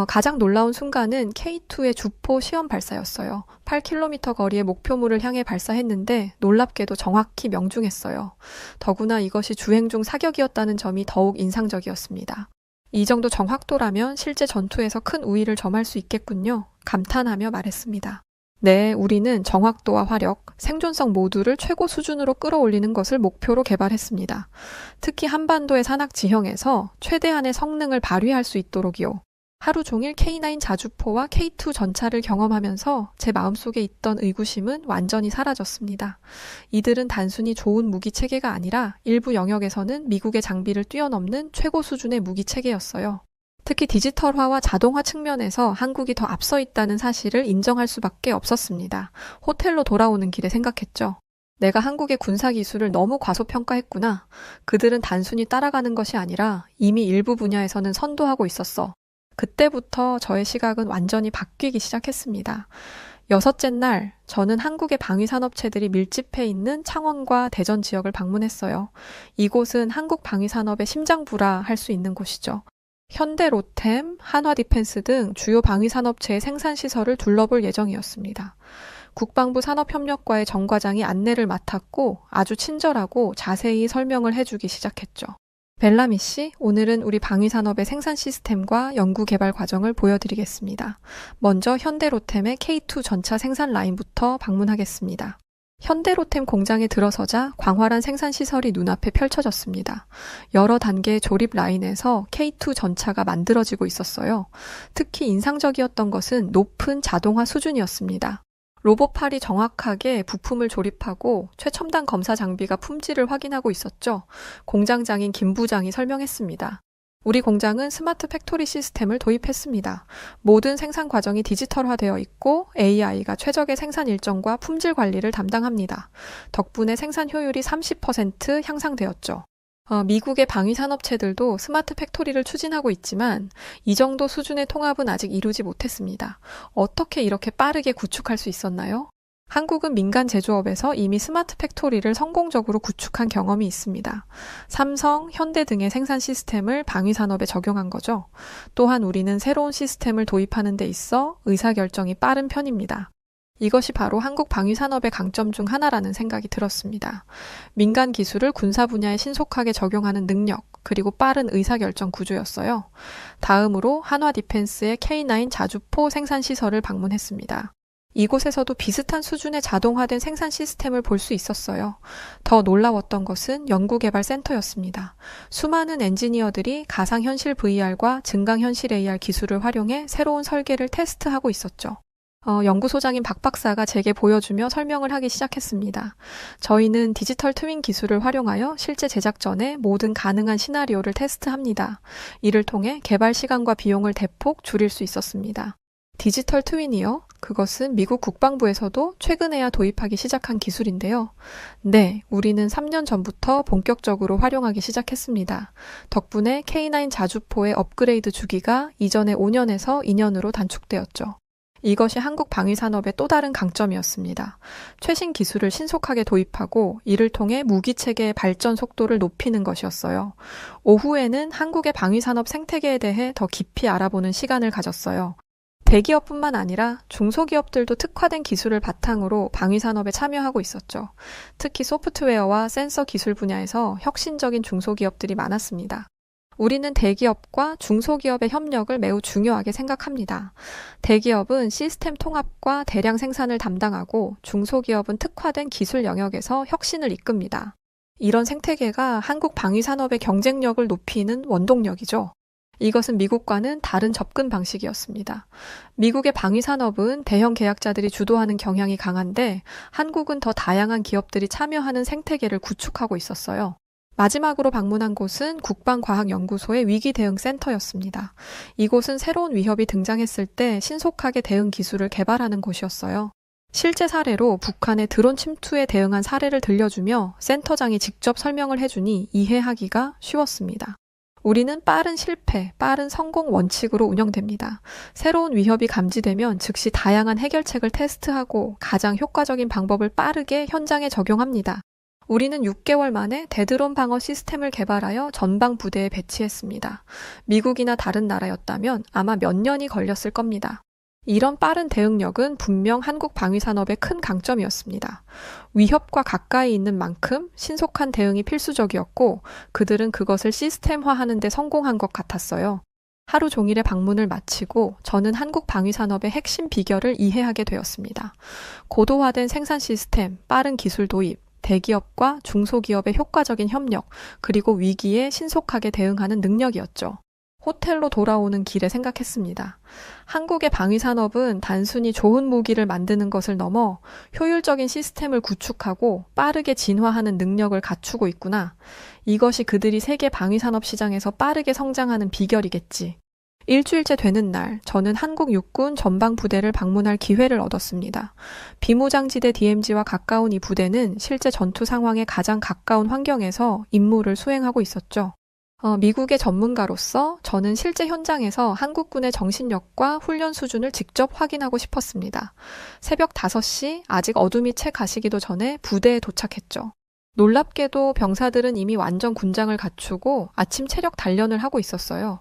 가장 놀라운 순간은 K2의 주포 시험 발사였어요. 8km 거리의 목표물을 향해 발사했는데 놀랍게도 정확히 명중했어요. 더구나 이것이 주행 중 사격이었다는 점이 더욱 인상적이었습니다. 이 정도 정확도라면 실제 전투에서 큰 우위를 점할 수 있겠군요. 감탄하며 말했습니다. 네, 우리는 정확도와 화력, 생존성 모두를 최고 수준으로 끌어올리는 것을 목표로 개발했습니다. 특히 한반도의 산악 지형에서 최대한의 성능을 발휘할 수 있도록이요. 하루 종일 K9 자주포와 K2 전차를 경험하면서 제 마음속에 있던 의구심은 완전히 사라졌습니다. 이들은 단순히 좋은 무기 체계가 아니라 일부 영역에서는 미국의 장비를 뛰어넘는 최고 수준의 무기 체계였어요. 특히 디지털화와 자동화 측면에서 한국이 더 앞서 있다는 사실을 인정할 수밖에 없었습니다. 호텔로 돌아오는 길에 생각했죠. 내가 한국의 군사 기술을 너무 과소평가했구나. 그들은 단순히 따라가는 것이 아니라 이미 일부 분야에서는 선도하고 있었어. 그때부터 저의 시각은 완전히 바뀌기 시작했습니다. 6째 날, 저는 한국의 방위산업체들이 밀집해 있는 창원과 대전 지역을 방문했어요. 이곳은 한국 방위산업의 심장부라 할 수 있는 곳이죠. 현대 로템, 한화 디펜스 등 주요 방위산업체의 생산시설을 둘러볼 예정이었습니다. 국방부 산업협력과의 정 과장이 안내를 맡았고 아주 친절하고 자세히 설명을 해주기 시작했죠. 벨라미 씨, 오늘은 우리 방위산업의 생산 시스템과 연구개발 과정을 보여드리겠습니다. 먼저 현대로템의 K2 전차 생산 라인부터 방문하겠습니다. 현대로템 공장에 들어서자 광활한 생산시설이 눈앞에 펼쳐졌습니다. 여러 단계의 조립 라인에서 K2 전차가 만들어지고 있었어요. 특히 인상적이었던 것은 높은 자동화 수준이었습니다. 로봇팔이 정확하게 부품을 조립하고 최첨단 검사 장비가 품질을 확인하고 있었죠. 공장장인 김 부장이 설명했습니다. 우리 공장은 스마트 팩토리 시스템을 도입했습니다. 모든 생산 과정이 디지털화되어 있고 AI가 최적의 생산 일정과 품질 관리를 담당합니다. 덕분에 생산 효율이 30% 향상되었죠. 미국의 방위산업체들도 스마트 팩토리를 추진하고 있지만 이 정도 수준의 통합은 아직 이루지 못했습니다. 어떻게 이렇게 빠르게 구축할 수 있었나요? 한국은 민간 제조업에서 이미 스마트 팩토리를 성공적으로 구축한 경험이 있습니다. 삼성, 현대 등의 생산 시스템을 방위산업에 적용한 거죠. 또한 우리는 새로운 시스템을 도입하는 데 있어 의사결정이 빠른 편입니다. 이것이 바로 한국 방위산업의 강점 중 하나라는 생각이 들었습니다. 민간 기술을 군사 분야에 신속하게 적용하는 능력, 그리고 빠른 의사결정 구조였어요. 다음으로 한화디펜스의 K9 자주포 생산시설을 방문했습니다. 이곳에서도 비슷한 수준의 자동화된 생산 시스템을 볼 수 있었어요. 더 놀라웠던 것은 연구개발센터였습니다. 수많은 엔지니어들이 가상현실 VR과 증강현실 AR 기술을 활용해 새로운 설계를 테스트하고 있었죠. 연구소장인 박 박사가 제게 보여주며 설명을 하기 시작했습니다. 저희는 디지털 트윈 기술을 활용하여 실제 제작 전에 모든 가능한 시나리오를 테스트합니다. 이를 통해 개발 시간과 비용을 대폭 줄일 수 있었습니다. 디지털 트윈이요? 그것은 미국 국방부에서도 최근에야 도입하기 시작한 기술인데요. 네, 우리는 3년 전부터 본격적으로 활용하기 시작했습니다. 덕분에 K9 자주포의 업그레이드 주기가 이전의 5년에서 2년으로 단축되었죠. 이것이 한국 방위산업의 또 다른 강점이었습니다. 최신 기술을 신속하게 도입하고 이를 통해 무기체계의 발전 속도를 높이는 것이었어요. 오후에는 한국의 방위산업 생태계에 대해 더 깊이 알아보는 시간을 가졌어요. 대기업뿐만 아니라 중소기업들도 특화된 기술을 바탕으로 방위산업에 참여하고 있었죠. 특히 소프트웨어와 센서 기술 분야에서 혁신적인 중소기업들이 많았습니다. 우리는 대기업과 중소기업의 협력을 매우 중요하게 생각합니다. 대기업은 시스템 통합과 대량 생산을 담당하고 중소기업은 특화된 기술 영역에서 혁신을 이끕니다. 이런 생태계가 한국 방위산업의 경쟁력을 높이는 원동력이죠. 이것은 미국과는 다른 접근 방식이었습니다. 미국의 방위산업은 대형 계약자들이 주도하는 경향이 강한데 한국은 더 다양한 기업들이 참여하는 생태계를 구축하고 있었어요. 마지막으로 방문한 곳은 국방과학연구소의 위기대응센터였습니다. 이곳은 새로운 위협이 등장했을 때 신속하게 대응 기술을 개발하는 곳이었어요. 실제 사례로 북한의 드론 침투에 대응한 사례를 들려주며 센터장이 직접 설명을 해주니 이해하기가 쉬웠습니다. 우리는 빠른 실패, 빠른 성공 원칙으로 운영됩니다. 새로운 위협이 감지되면 즉시 다양한 해결책을 테스트하고 가장 효과적인 방법을 빠르게 현장에 적용합니다. 우리는 6개월 만에 대드론 방어 시스템을 개발하여 전방 부대에 배치했습니다. 미국이나 다른 나라였다면 아마 몇 년이 걸렸을 겁니다. 이런 빠른 대응력은 분명 한국 방위산업의 큰 강점이었습니다. 위협과 가까이 있는 만큼 신속한 대응이 필수적이었고 그들은 그것을 시스템화하는 데 성공한 것 같았어요. 하루 종일의 방문을 마치고 저는 한국 방위산업의 핵심 비결을 이해하게 되었습니다. 고도화된 생산 시스템, 빠른 기술 도입, 대기업과 중소기업의 효과적인 협력, 그리고 위기에 신속하게 대응하는 능력이었죠. 호텔로 돌아오는 길에 생각했습니다. 한국의 방위산업은 단순히 좋은 무기를 만드는 것을 넘어 효율적인 시스템을 구축하고 빠르게 진화하는 능력을 갖추고 있구나. 이것이 그들이 세계 방위산업 시장에서 빠르게 성장하는 비결이겠지. 일주일째 되는 날, 저는 한국 육군 전방부대를 방문할 기회를 얻었습니다. 비무장지대 DMZ와 가까운 이 부대는 실제 전투 상황에 가장 가까운 환경에서 임무를 수행하고 있었죠. 미국의 전문가로서 저는 실제 현장에서 한국군의 정신력과 훈련 수준을 직접 확인하고 싶었습니다. 새벽 5시, 아직 어둠이 채 가시기도 전에 부대에 도착했죠. 놀랍게도 병사들은 이미 완전 군장을 갖추고 아침 체력 단련을 하고 있었어요.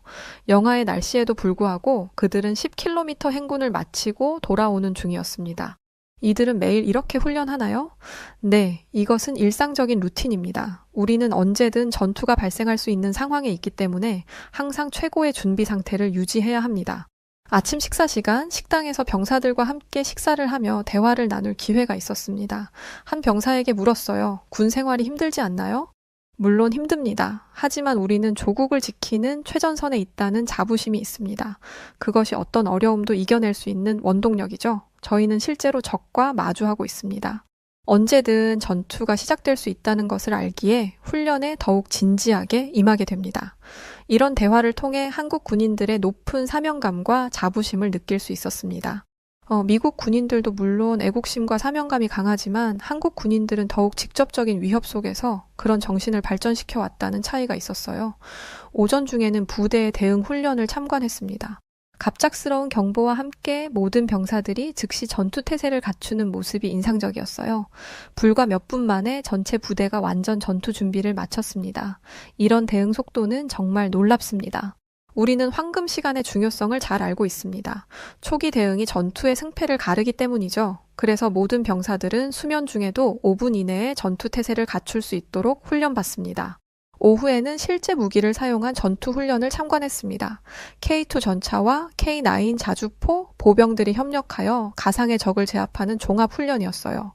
영하의 날씨에도 불구하고 그들은 10km 행군을 마치고 돌아오는 중이었습니다. 이들은 매일 이렇게 훈련하나요? 네, 이것은 일상적인 루틴입니다. 우리는 언제든 전투가 발생할 수 있는 상황에 있기 때문에 항상 최고의 준비 상태를 유지해야 합니다. 아침 식사 시간, 식당에서 병사들과 함께 식사를 하며 대화를 나눌 기회가 있었습니다. 한 병사에게 물었어요. 군 생활이 힘들지 않나요? 물론 힘듭니다. 하지만 우리는 조국을 지키는 최전선에 있다는 자부심이 있습니다. 그것이 어떤 어려움도 이겨낼 수 있는 원동력이죠. 저희는 실제로 적과 마주하고 있습니다. 언제든 전투가 시작될 수 있다는 것을 알기에 훈련에 더욱 진지하게 임하게 됩니다. 이런 대화를 통해 한국 군인들의 높은 사명감과 자부심을 느낄 수 있었습니다. 미국 군인들도 물론 애국심과 사명감이 강하지만 한국 군인들은 더욱 직접적인 위협 속에서 그런 정신을 발전시켜 왔다는 차이가 있었어요. 오전 중에는 부대의 대응 훈련을 참관했습니다. 갑작스러운 경보와 함께 모든 병사들이 즉시 전투 태세를 갖추는 모습이 인상적이었어요. 불과 몇 분 만에 전체 부대가 완전 전투 준비를 마쳤습니다. 이런 대응 속도는 정말 놀랍습니다. 우리는 황금 시간의 중요성을 잘 알고 있습니다. 초기 대응이 전투의 승패를 가르기 때문이죠. 그래서 모든 병사들은 수면 중에도 5분 이내에 전투 태세를 갖출 수 있도록 훈련받습니다. 오후에는 실제 무기를 사용한 전투 훈련을 참관했습니다. K2 전차와 K9 자주포, 보병들이 협력하여 가상의 적을 제압하는 종합 훈련이었어요.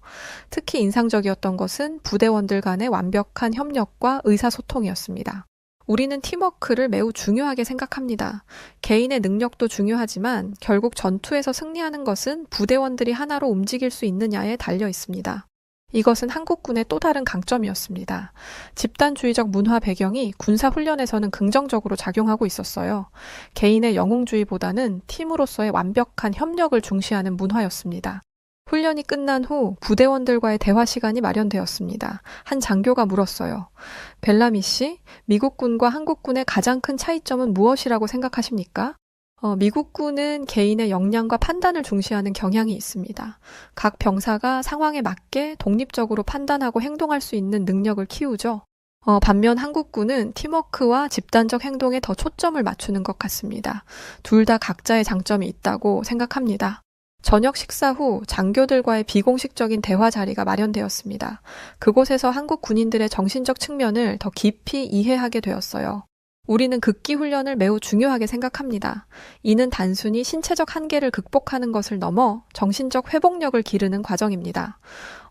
특히 인상적이었던 것은 부대원들 간의 완벽한 협력과 의사소통이었습니다. 우리는 팀워크를 매우 중요하게 생각합니다. 개인의 능력도 중요하지만 결국 전투에서 승리하는 것은 부대원들이 하나로 움직일 수 있느냐에 달려 있습니다. 이것은 한국군의 또 다른 강점이었습니다. 집단주의적 문화 배경이 군사훈련에서는 긍정적으로 작용하고 있었어요. 개인의 영웅주의보다는 팀으로서의 완벽한 협력을 중시하는 문화였습니다. 훈련이 끝난 후 부대원들과의 대화 시간이 마련되었습니다. 한 장교가 물었어요. 벨라미 씨, 미국군과 한국군의 가장 큰 차이점은 무엇이라고 생각하십니까? 미국군은 개인의 역량과 판단을 중시하는 경향이 있습니다. 각 병사가 상황에 맞게 독립적으로 판단하고 행동할 수 있는 능력을 키우죠. 반면 한국군은 팀워크와 집단적 행동에 더 초점을 맞추는 것 같습니다. 둘 다 각자의 장점이 있다고 생각합니다. 저녁 식사 후 장교들과의 비공식적인 대화 자리가 마련되었습니다. 그곳에서 한국 군인들의 정신적 측면을 더 깊이 이해하게 되었어요. 우리는 극기 훈련을 매우 중요하게 생각합니다. 이는 단순히 신체적 한계를 극복하는 것을 넘어 정신적 회복력을 기르는 과정입니다.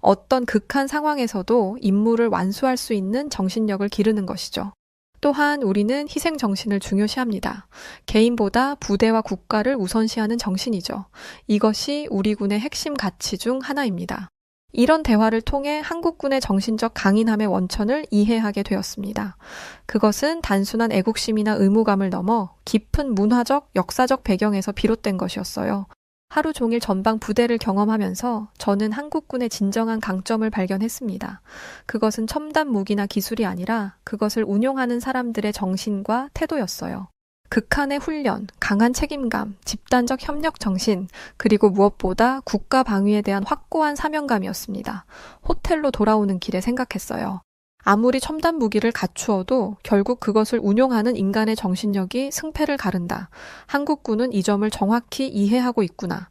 어떤 극한 상황에서도 임무를 완수할 수 있는 정신력을 기르는 것이죠. 또한 우리는 희생 정신을 중요시합니다. 개인보다 부대와 국가를 우선시하는 정신이죠. 이것이 우리 군의 핵심 가치 중 하나입니다. 이런 대화를 통해 한국군의 정신적 강인함의 원천을 이해하게 되었습니다. 그것은 단순한 애국심이나 의무감을 넘어 깊은 문화적, 역사적 배경에서 비롯된 것이었어요. 하루 종일 전방 부대를 경험하면서 저는 한국군의 진정한 강점을 발견했습니다. 그것은 첨단 무기나 기술이 아니라 그것을 운용하는 사람들의 정신과 태도였어요. 극한의 훈련, 강한 책임감, 집단적 협력 정신, 그리고 무엇보다 국가 방위에 대한 확고한 사명감이었습니다. 호텔로 돌아오는 길에 생각했어요. 아무리 첨단 무기를 갖추어도 결국 그것을 운용하는 인간의 정신력이 승패를 가른다. 한국군은 이 점을 정확히 이해하고 있구나.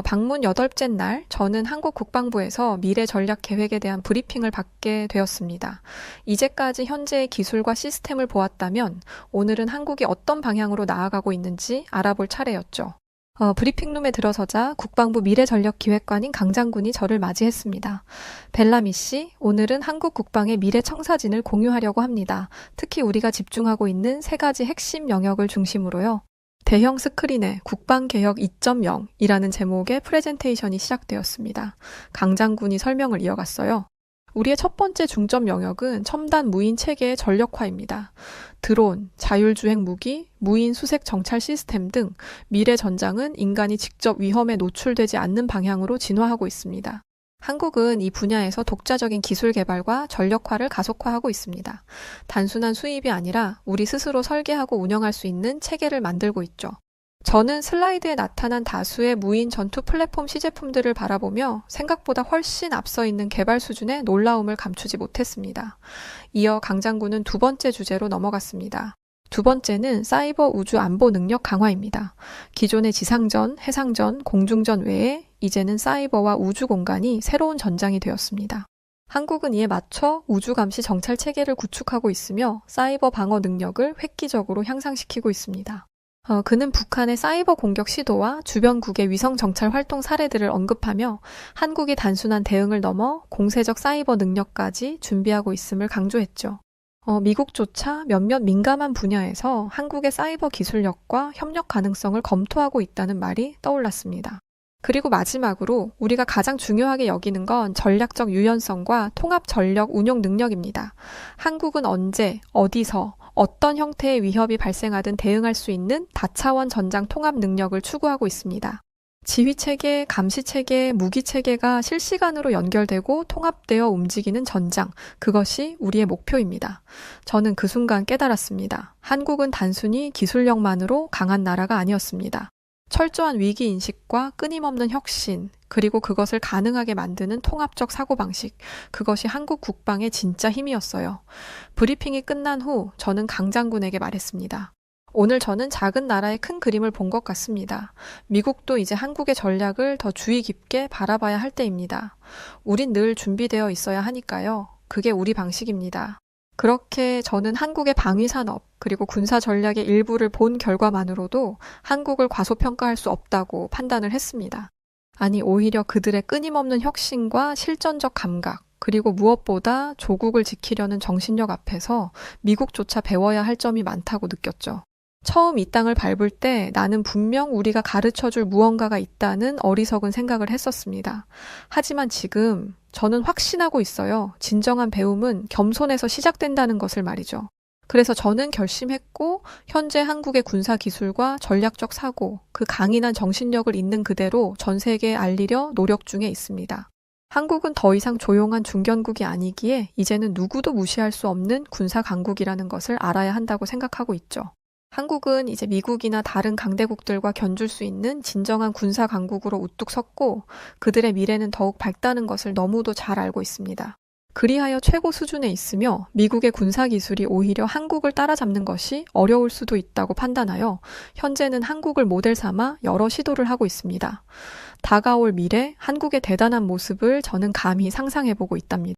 방문 8째 날 저는 한국 국방부에서 미래 전략 계획에 대한 브리핑을 받게 되었습니다. 이제까지 현재의 기술과 시스템을 보았다면 오늘은 한국이 어떤 방향으로 나아가고 있는지 알아볼 차례였죠. 브리핑룸에 들어서자 국방부 미래전략기획관인 강 장군이 저를 맞이했습니다. 벨라미 씨, 오늘은 한국 국방의 미래 청사진을 공유하려고 합니다. 특히 우리가 집중하고 있는 3가지 핵심 영역을 중심으로요. 대형 스크린에 국방개혁 2.0이라는 제목의 프레젠테이션이 시작되었습니다. 강 장군이 설명을 이어갔어요. 우리의 첫 번째 중점 영역은 첨단 무인 체계의 전력화입니다. 드론, 자율주행 무기, 무인 수색 정찰 시스템 등 미래 전장은 인간이 직접 위험에 노출되지 않는 방향으로 진화하고 있습니다. 한국은 이 분야에서 독자적인 기술 개발과 전력화를 가속화하고 있습니다. 단순한 수입이 아니라 우리 스스로 설계하고 운영할 수 있는 체계를 만들고 있죠. 저는 슬라이드에 나타난 다수의 무인 전투 플랫폼 시제품들을 바라보며 생각보다 훨씬 앞서 있는 개발 수준의 놀라움을 감추지 못했습니다. 이어 강 장군은 2번째 주제로 넘어갔습니다. 2번째는 사이버 우주 안보 능력 강화입니다. 기존의 지상전, 해상전, 공중전 외에 이제는 사이버와 우주 공간이 새로운 전장이 되었습니다. 한국은 이에 맞춰 우주 감시 정찰 체계를 구축하고 있으며 사이버 방어 능력을 획기적으로 향상시키고 있습니다. 그는 북한의 사이버 공격 시도와 주변국의 위성 정찰 활동 사례들을 언급하며 한국이 단순한 대응을 넘어 공세적 사이버 능력까지 준비하고 있음을 강조했죠. 미국조차 몇몇 민감한 분야에서 한국의 사이버 기술력과 협력 가능성을 검토하고 있다는 말이 떠올랐습니다. 그리고 마지막으로 우리가 가장 중요하게 여기는 건 전략적 유연성과 통합 전력 운용 능력입니다. 한국은 언제, 어디서, 어떤 형태의 위협이 발생하든 대응할 수 있는 다차원 전장 통합 능력을 추구하고 있습니다. 지휘체계, 감시체계, 무기체계가 실시간으로 연결되고 통합되어 움직이는 전장, 그것이 우리의 목표입니다. 저는 그 순간 깨달았습니다. 한국은 단순히 기술력만으로 강한 나라가 아니었습니다. 철저한 위기인식과 끊임없는 혁신, 그리고 그것을 가능하게 만드는 통합적 사고방식, 그것이 한국 국방의 진짜 힘이었어요. 브리핑이 끝난 후 저는 강 장군에게 말했습니다. 오늘 저는 작은 나라의 큰 그림을 본 것 같습니다. 미국도 이제 한국의 전략을 더 주의 깊게 바라봐야 할 때입니다. 우린 늘 준비되어 있어야 하니까요. 그게 우리 방식입니다. 그렇게 저는 한국의 방위산업 그리고 군사 전략의 일부를 본 결과만으로도 한국을 과소평가할 수 없다고 판단을 했습니다. 아니, 오히려 그들의 끊임없는 혁신과 실전적 감각, 그리고 무엇보다 조국을 지키려는 정신력 앞에서 미국조차 배워야 할 점이 많다고 느꼈죠. 처음 이 땅을 밟을 때 나는 분명 우리가 가르쳐줄 무언가가 있다는 어리석은 생각을 했었습니다. 하지만 지금 저는 확신하고 있어요. 진정한 배움은 겸손에서 시작된다는 것을 말이죠. 그래서 저는 결심했고 현재 한국의 군사 기술과 전략적 사고, 그 강인한 정신력을 있는 그대로 전 세계에 알리려 노력 중에 있습니다. 한국은 더 이상 조용한 중견국이 아니기에 이제는 누구도 무시할 수 없는 군사 강국이라는 것을 알아야 한다고 생각하고 있죠. 한국은 이제 미국이나 다른 강대국들과 견줄 수 있는 진정한 군사 강국으로 우뚝 섰고 그들의 미래는 더욱 밝다는 것을 너무도 잘 알고 있습니다. 그리하여 최고 수준에 있으며 미국의 군사 기술이 오히려 한국을 따라잡는 것이 어려울 수도 있다고 판단하여 현재는 한국을 모델 삼아 여러 시도를 하고 있습니다. 다가올 미래 한국의 대단한 모습을 저는 감히 상상해보고 있답니다.